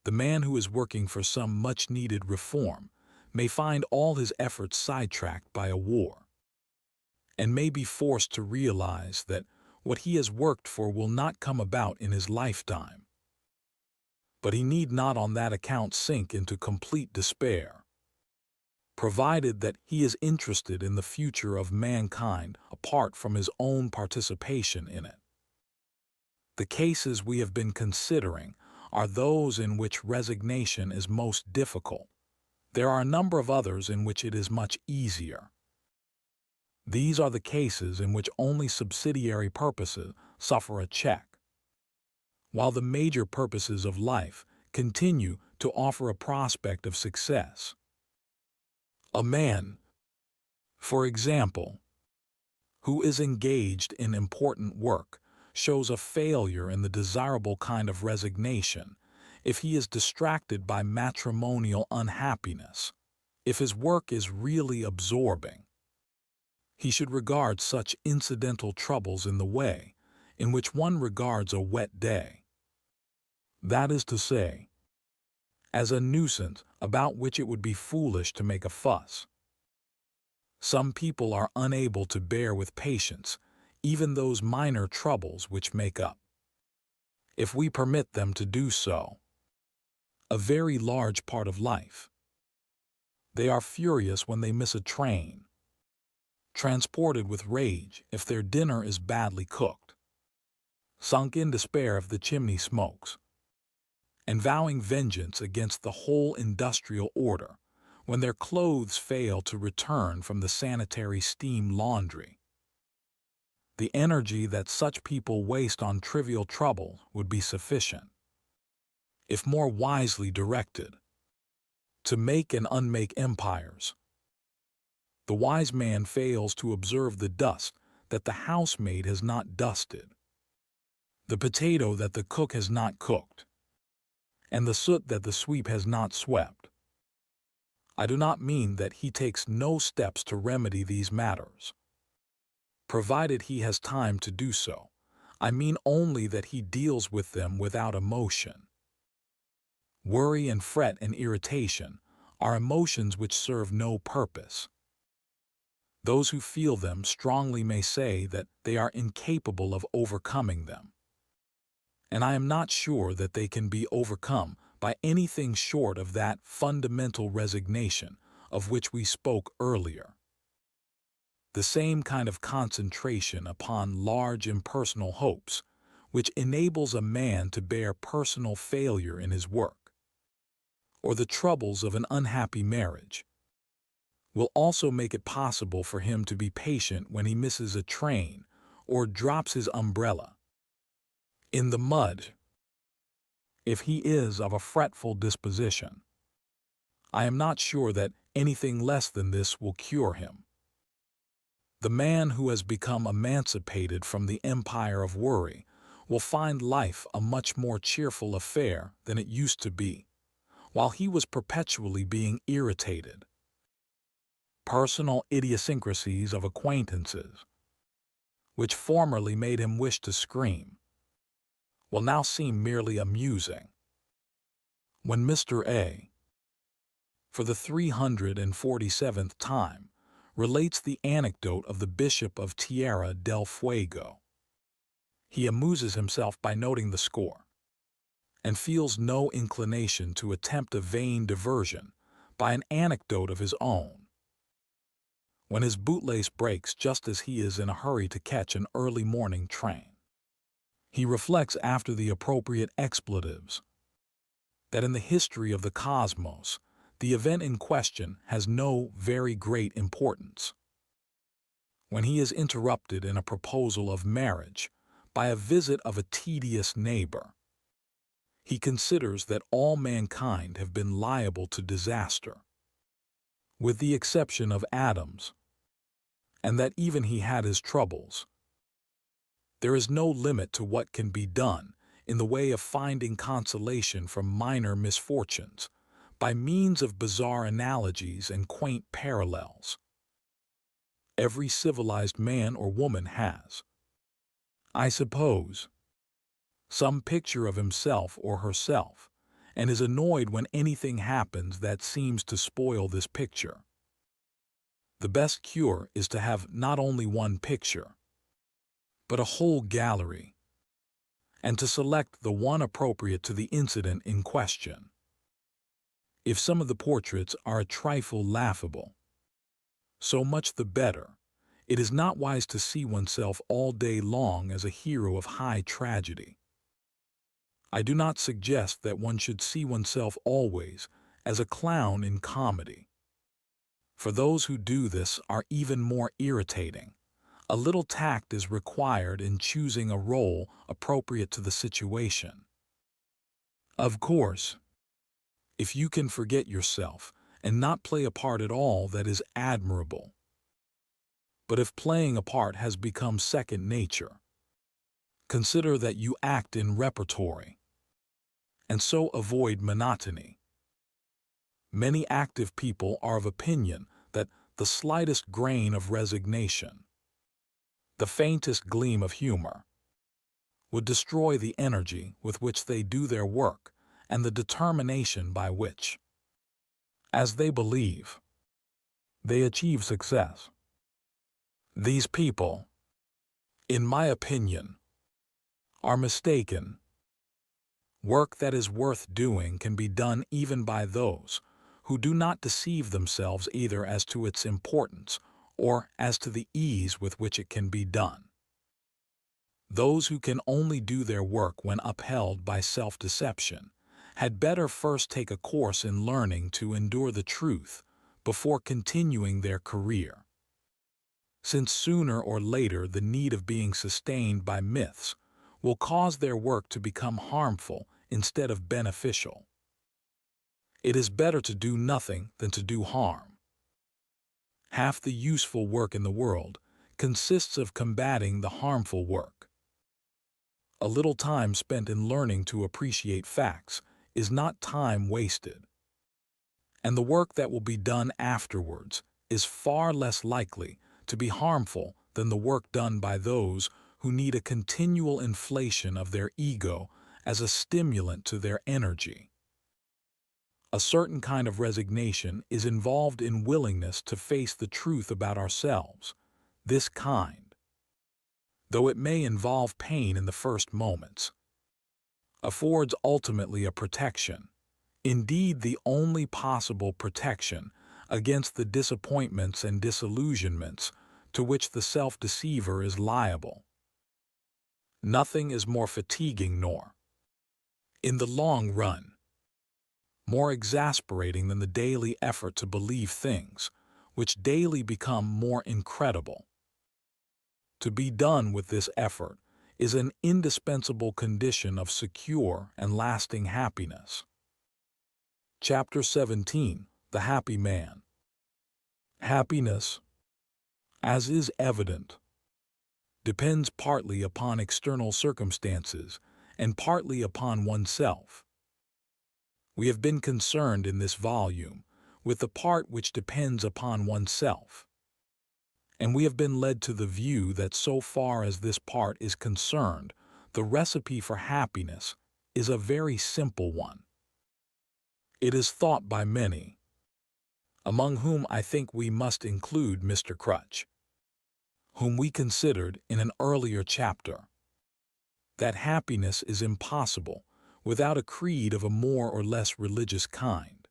The man who is working for some much-needed reform may find all his efforts sidetracked by a war, and may be forced to realize that what he has worked for will not come about in his lifetime. But he need not on that account sink into complete despair, provided that he is interested in the future of mankind apart from his own participation in it. The cases we have been considering are those in which resignation is most difficult. There are a number of others in which it is much easier. These are the cases in which only subsidiary purposes suffer a check, while the major purposes of life continue to offer a prospect of success. A man, for example, who is engaged in important work shows a failure in the desirable kind of resignation if he is distracted by matrimonial unhappiness. If his work is really absorbing, he should regard such incidental troubles in the way in which one regards a wet day. That is to say, as a nuisance about which it would be foolish to make a fuss. Some people are unable to bear with patience even those minor troubles which make up, if we permit them to do so, a very large part of life. They are furious when they miss a train, transported with rage if their dinner is badly cooked, sunk in despair if the chimney smokes, and vowing vengeance against the whole industrial order when their clothes fail to return from the sanitary steam laundry. The energy that such people waste on trivial trouble would be sufficient, if more wisely directed, to make and unmake empires. The wise man fails to observe the dust that the housemaid has not dusted, the potato that the cook has not cooked, and the soot that the sweep has not swept. I do not mean that he takes no steps to remedy these matters, provided he has time to do so. I mean only that he deals with them without emotion. Worry and fret and irritation are emotions which serve no purpose. Those who feel them strongly may say that they are incapable of overcoming them, and I am not sure that they can be overcome by anything short of that fundamental resignation of which we spoke earlier. The same kind of concentration upon large impersonal hopes which enables a man to bear personal failure in his work, or the troubles of an unhappy marriage, will also make it possible for him to be patient when he misses a train or drops his umbrella in the mud. If he is of a fretful disposition, I am not sure that anything less than this will cure him. The man who has become emancipated from the empire of worry will find life a much more cheerful affair than it used to be, while he was perpetually being irritated. Personal idiosyncrasies of acquaintances, which formerly made him wish to scream, will now seem merely amusing. When Mr. A, for the 347th time, relates the anecdote of the Bishop of Tierra del Fuego, he amuses himself by noting the score, and feels no inclination to attempt a vain diversion by an anecdote of his own. When his bootlace breaks just as he is in a hurry to catch an early morning train, he reflects after the appropriate expletives that in the history of the cosmos, the event in question has no very great importance. When he is interrupted in a proposal of marriage by a visit of a tedious neighbor, He considers that all mankind have been liable to disaster, with the exception of Adam's, and that even he had his troubles. There is no limit to what can be done in the way of finding consolation from minor misfortunes by means of bizarre analogies and quaint parallels. Every civilized man or woman has, I suppose, some picture of himself or herself, and is annoyed when anything happens that seems to spoil this picture. The best cure is to have not only one picture, but a whole gallery, and to select the one appropriate to the incident in question. If some of the portraits are a trifle laughable, so much the better. It is not wise to see oneself all day long as a hero of high tragedy. I do not suggest that one should see oneself always as a clown in comedy. For those who do this are even more irritating. A little tact is required in choosing a role appropriate to the situation. Of course, if you can forget yourself and not play a part at all, that is admirable. But if playing a part has become second nature, consider that you act in repertory, and so avoid monotony. Many active people are of opinion that the slightest grain of resignation, the faintest gleam of humor, would destroy the energy with which they do their work and the determination by which, as they believe, they achieve success. These people, in my opinion, are mistaken. Work that is worth doing can be done even by those who do not deceive themselves either as to its importance or as to the ease with which it can be done. Those who can only do their work when upheld by self-deception had better first take a course in learning to endure the truth before continuing their career, since sooner or later the need of being sustained by myths will cause their work to become harmful instead of beneficial. It is better to do nothing than to do harm. Half the useful work in the world consists of combating the harmful work. A little time spent in learning to appreciate facts is not time wasted, and the work that will be done afterwards is far less likely to be harmful than the work done by those who need a continual inflation of their ego as a stimulant to their energy. A certain kind of resignation is involved in willingness to face the truth about ourselves. This kind, though it may involve pain in the first moments, affords ultimately a protection, indeed the only possible protection against the disappointments and disillusionments to which the self-deceiver is liable. Nothing is more fatiguing nor, in the long run, more exasperating than the daily effort to believe things which daily become more incredible. To be done with this effort is an indispensable condition of secure and lasting happiness. Chapter 17. The Happy Man. Happiness, as is evident, depends partly upon external circumstances and partly upon oneself. We have been concerned in this volume with the part which depends upon oneself, and we have been led to the view that so far as this part is concerned, the recipe for happiness is a very simple one. It is thought by many, among whom I think we must include Mr. Crutch, whom we considered in an earlier chapter, that happiness is impossible without a creed of a more or less religious kind.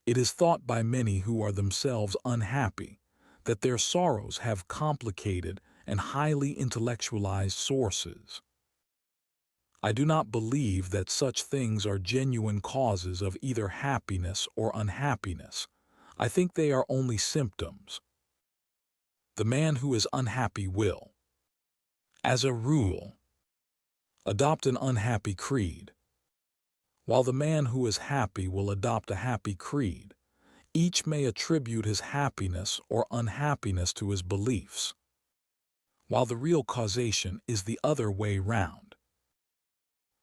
It is thought by many who are themselves unhappy that their sorrows have complicated and highly intellectualized sources. I do not believe that such things are genuine causes of either happiness or unhappiness. I think they are only symptoms. The man who is unhappy will, as a rule, adopt an unhappy creed, While the man who is happy will adopt a happy creed, each may attribute his happiness or unhappiness to his beliefs, while the real causation is the other way round.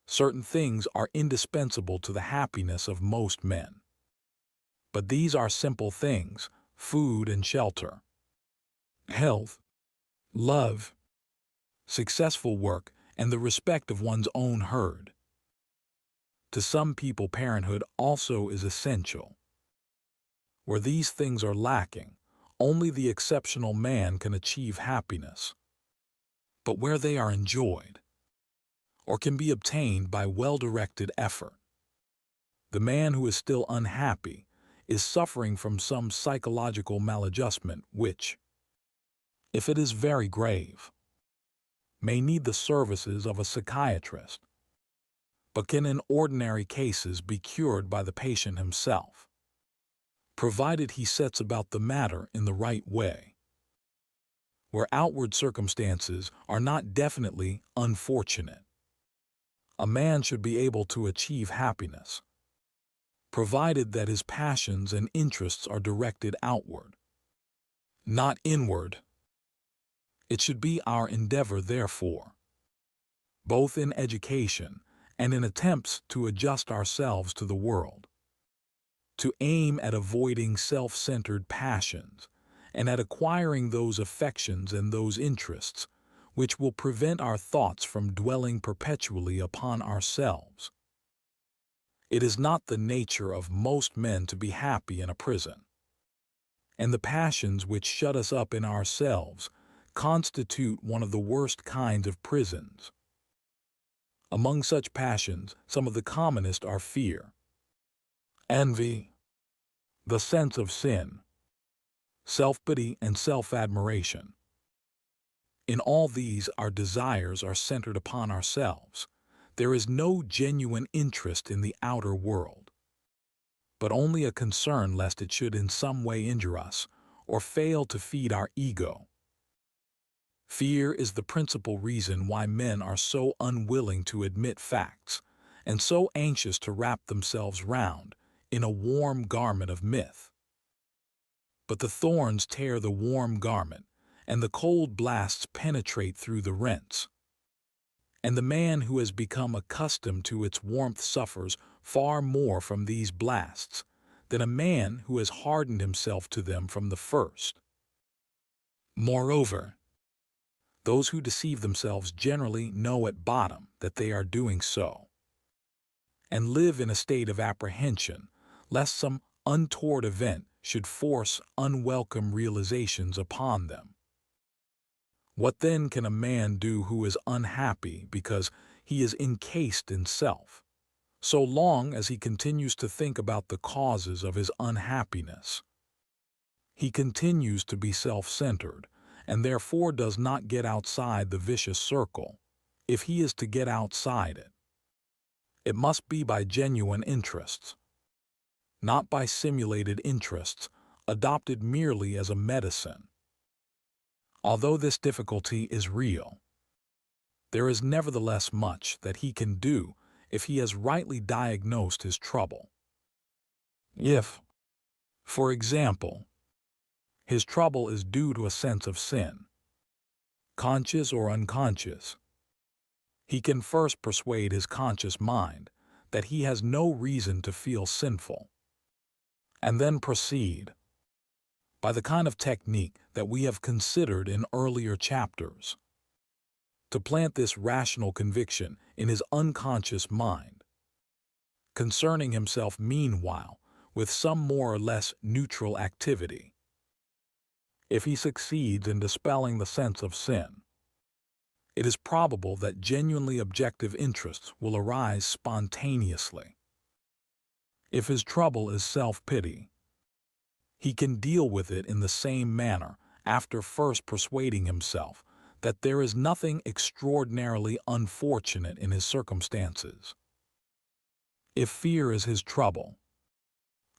Certain things are indispensable to the happiness of most men. But these are simple things: food and shelter, health, love, successful work, and the respect of one's own herd. To some people, parenthood also is essential. Where these things are lacking, only the exceptional man can achieve happiness. But where they are enjoyed, or can be obtained by well-directed effort, the man who is still unhappy is suffering from some psychological maladjustment which, if it is very grave, may need the services of a psychiatrist, but can in ordinary cases be cured by the patient himself, provided he sets about the matter in the right way. Where outward circumstances are not definitely unfortunate, a man should be able to achieve happiness, provided that his passions and interests are directed outward, not inward. It should be our endeavor, therefore, both in education and in attempts to adjust ourselves to the world, to aim at avoiding self-centered passions and at acquiring those affections and those interests which will prevent our thoughts from dwelling perpetually upon ourselves. It is not the nature of most men to be happy in a prison, and the passions which shut us up in ourselves constitute one of the worst kinds of prisons. Among such passions, some of the commonest are fear, envy, the sense of sin, self-pity, and self-admiration. In all these, our desires are centered upon ourselves. There is no genuine interest in the outer world, but only a concern lest it should in some way injure us or fail to feed our ego. Fear is the principal reason why men are so unwilling to admit facts and so anxious to wrap themselves round in a warm garment of myth. But the thorns tear the warm garment, and the cold blasts penetrate through the rents. And the man who has become accustomed to its warmth suffers far more from these blasts than a man who has hardened himself to them from the first. Moreover, those who deceive themselves generally know at bottom that they are doing so, and live in a state of apprehension lest some untoward event should force unwelcome realizations upon them. What then can a man do who is unhappy because he is encased in self, so long as he continues to think about the causes of his unhappiness? He continues to be self-centered, and therefore does not get outside the vicious circle. If he is to get outside it, it must be by genuine interests, not by simulated interests adopted merely as a medicine. Although this difficulty is real, there is nevertheless much that he can do if he has rightly diagnosed his trouble. If, for example, his trouble is due to a sense of sin, conscious or unconscious, he can first persuade his conscious mind that he has no reason to feel sinful, and then proceed, by the kind of technique that we have considered in earlier chapters, to plant this rational conviction in his unconscious mind, concerning himself meanwhile with some more or less neutral activity. If he succeeds in dispelling the sense of sin, it is probable that genuinely objective interests will arise spontaneously. If his trouble is self-pity, he can deal with it in the same manner after first persuading himself that there is nothing extraordinarily unfortunate in his circumstances. If fear is his trouble,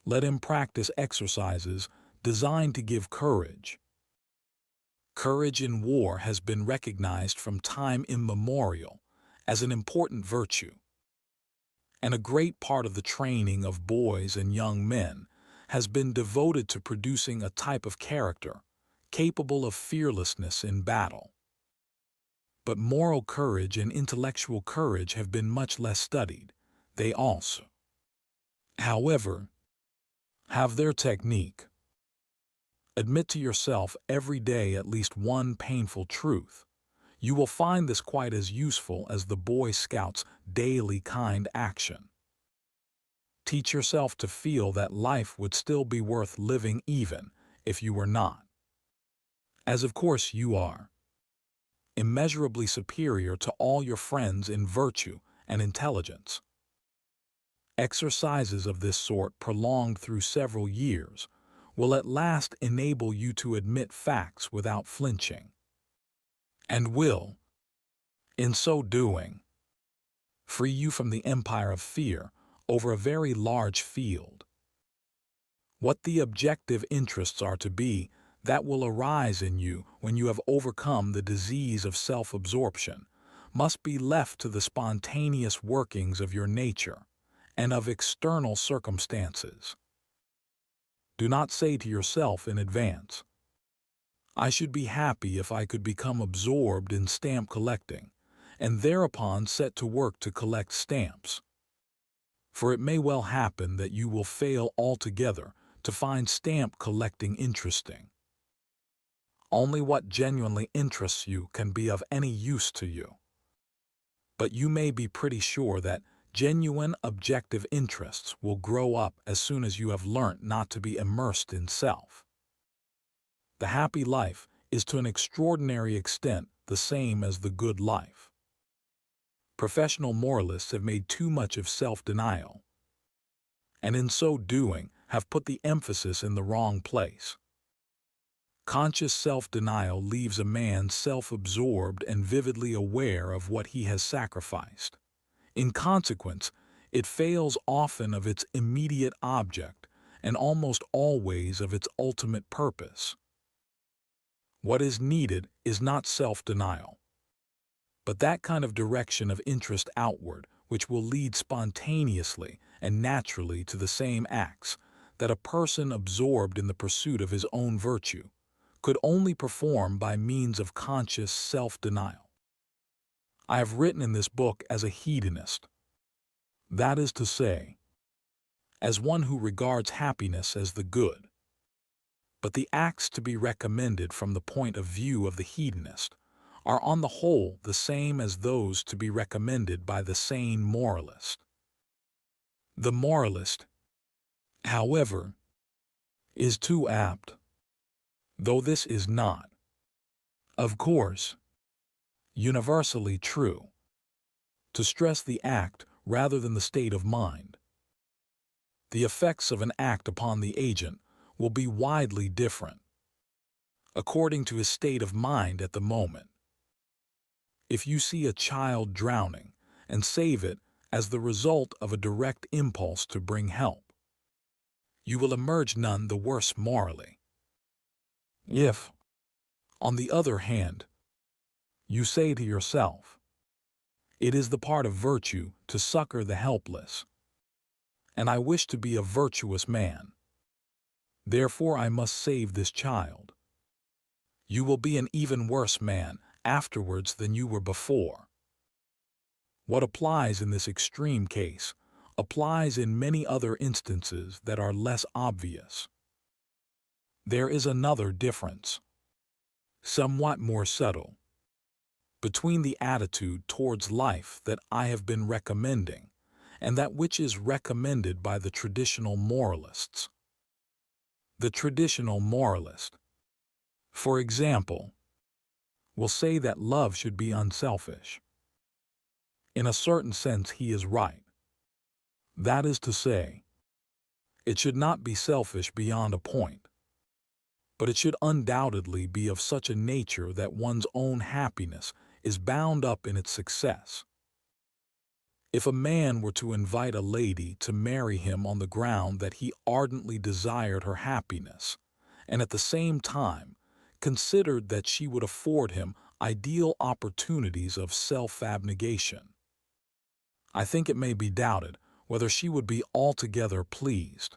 let him practice exercises designed to give courage. Courage in war has been recognized from time immemorial as an important virtue, and a great part of the training of boys and young men has been devoted to producing a type of character capable of fearlessness in battle. But moral courage and intellectual courage have been much less studied. They also, however, have their technique. Admit to yourself every day at least one painful truth. You will find this quite as useful as the Boy Scouts' daily kind action. Teach yourself to feel that life would still be worth living even if you were not. As of course you are. Immeasurably superior to all your friends in virtue and intelligence. Exercises of this sort prolonged through several years will at last enable you to admit facts without flinching, and will, in so doing, free you from the empire of fear over a very large field. What the objective interests are to be that will arise in you when you have overcome the disease of self-absorption must be left to the spontaneous workings of your nature and of external circumstances. Do not say to yourself in advance, I should be happy if I could become absorbed in stamp collecting, and thereupon set to work to collect stamps. For it may well happen that you will fail altogether to find stamp collecting interesting. Only what genuinely interests you can be of any use to you. But you may be pretty sure that genuine objective interests will grow up as soon as you have learnt not to be immersed in self. The happy life is to an extraordinary extent the same as the good life. Professional moralists have made too much of self-denial, and in so doing have put the emphasis in the wrong place. Conscious self-denial leaves a man self-absorbed and vividly aware of what he has sacrificed. In consequence, it fails often of its immediate object and almost always of its ultimate purpose. What is needed is not self-denial, but that kind of direction of interest outward which will lead spontaneously and naturally to the same acts that a person absorbed in the pursuit of his own virtue could only perform by means of conscious self-denial. I have written in this book as a hedonist, that is to say, as one who regards happiness as the good. But the acts to be recommended from the point of view of the hedonist are on the whole the same as those to be recommended by the sane moralist. The moralist, however, is too apt, though this is not, of course, universally true, to stress the act rather than the state of mind. The effects of an act upon the agent will be widely different, according to his state of mind at the moment. If you see a child drowning and save it as the result of a direct impulse to bring help, you will emerge none the worse morally. If, on the other hand, you say to yourself, it is the part of virtue to succor the helpless, and I wish to be a virtuous man, therefore I must save this child, you will be an even worse man afterwards than you were before. What applies in this extreme case applies in many other instances that are less obvious. There is another difference, somewhat more subtle, between the attitude towards life that I have been recommending and that which is recommended by the traditional moralists. The traditional moralist, for example, will say that love should be unselfish. In a certain sense he is right. That is to say, it should not be selfish beyond a point, but it should undoubtedly be of such a nature that one's own happiness is bound up in its success. If a man were to invite a lady to marry him on the ground that he ardently desired her happiness, and at the same time considered that she would afford him ideal opportunities of self-abnegation, I think it may be doubted whether she would be altogether pleased.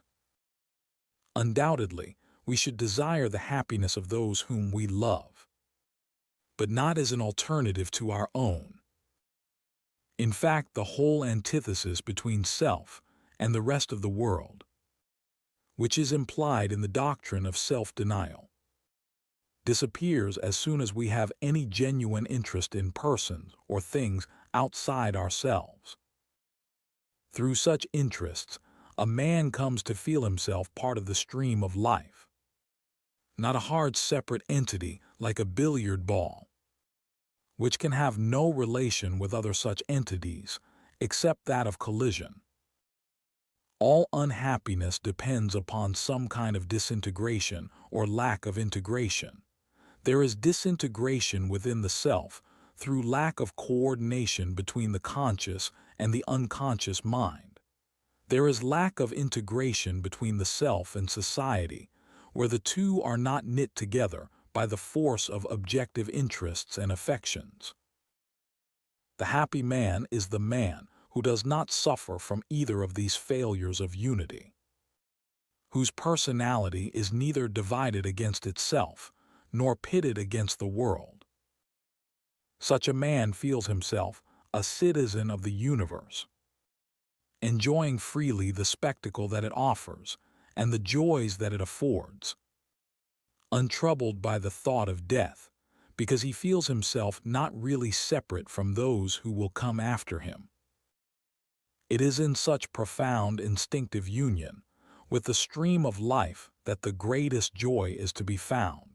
Undoubtedly, we should desire the happiness of those whom we love, but not as an alternative to our own. In fact, the whole antithesis between self and the rest of the world, which is implied in the doctrine of self-denial, disappears as soon as we have any genuine interest in persons or things outside ourselves. Through such interests, a man comes to feel himself part of the stream of life, not a hard separate entity like a billiard ball, which can have no relation with other such entities except that of collision. All unhappiness depends upon some kind of disintegration or lack of integration. There is disintegration within the self through lack of coordination between the conscious and the unconscious mind. There is lack of integration between the self and society, where the two are not knit together by the force of objective interests and affections. The happy man is the man who does not suffer from either of these failures of unity, whose personality is neither divided against itself nor pitted against the world. Such a man feels himself a citizen of the universe, enjoying freely the spectacle that it offers and the joys that it affords, untroubled by the thought of death, because he feels himself not really separate from those who will come after him. It is in such profound instinctive union with the stream of life that the greatest joy is to be found.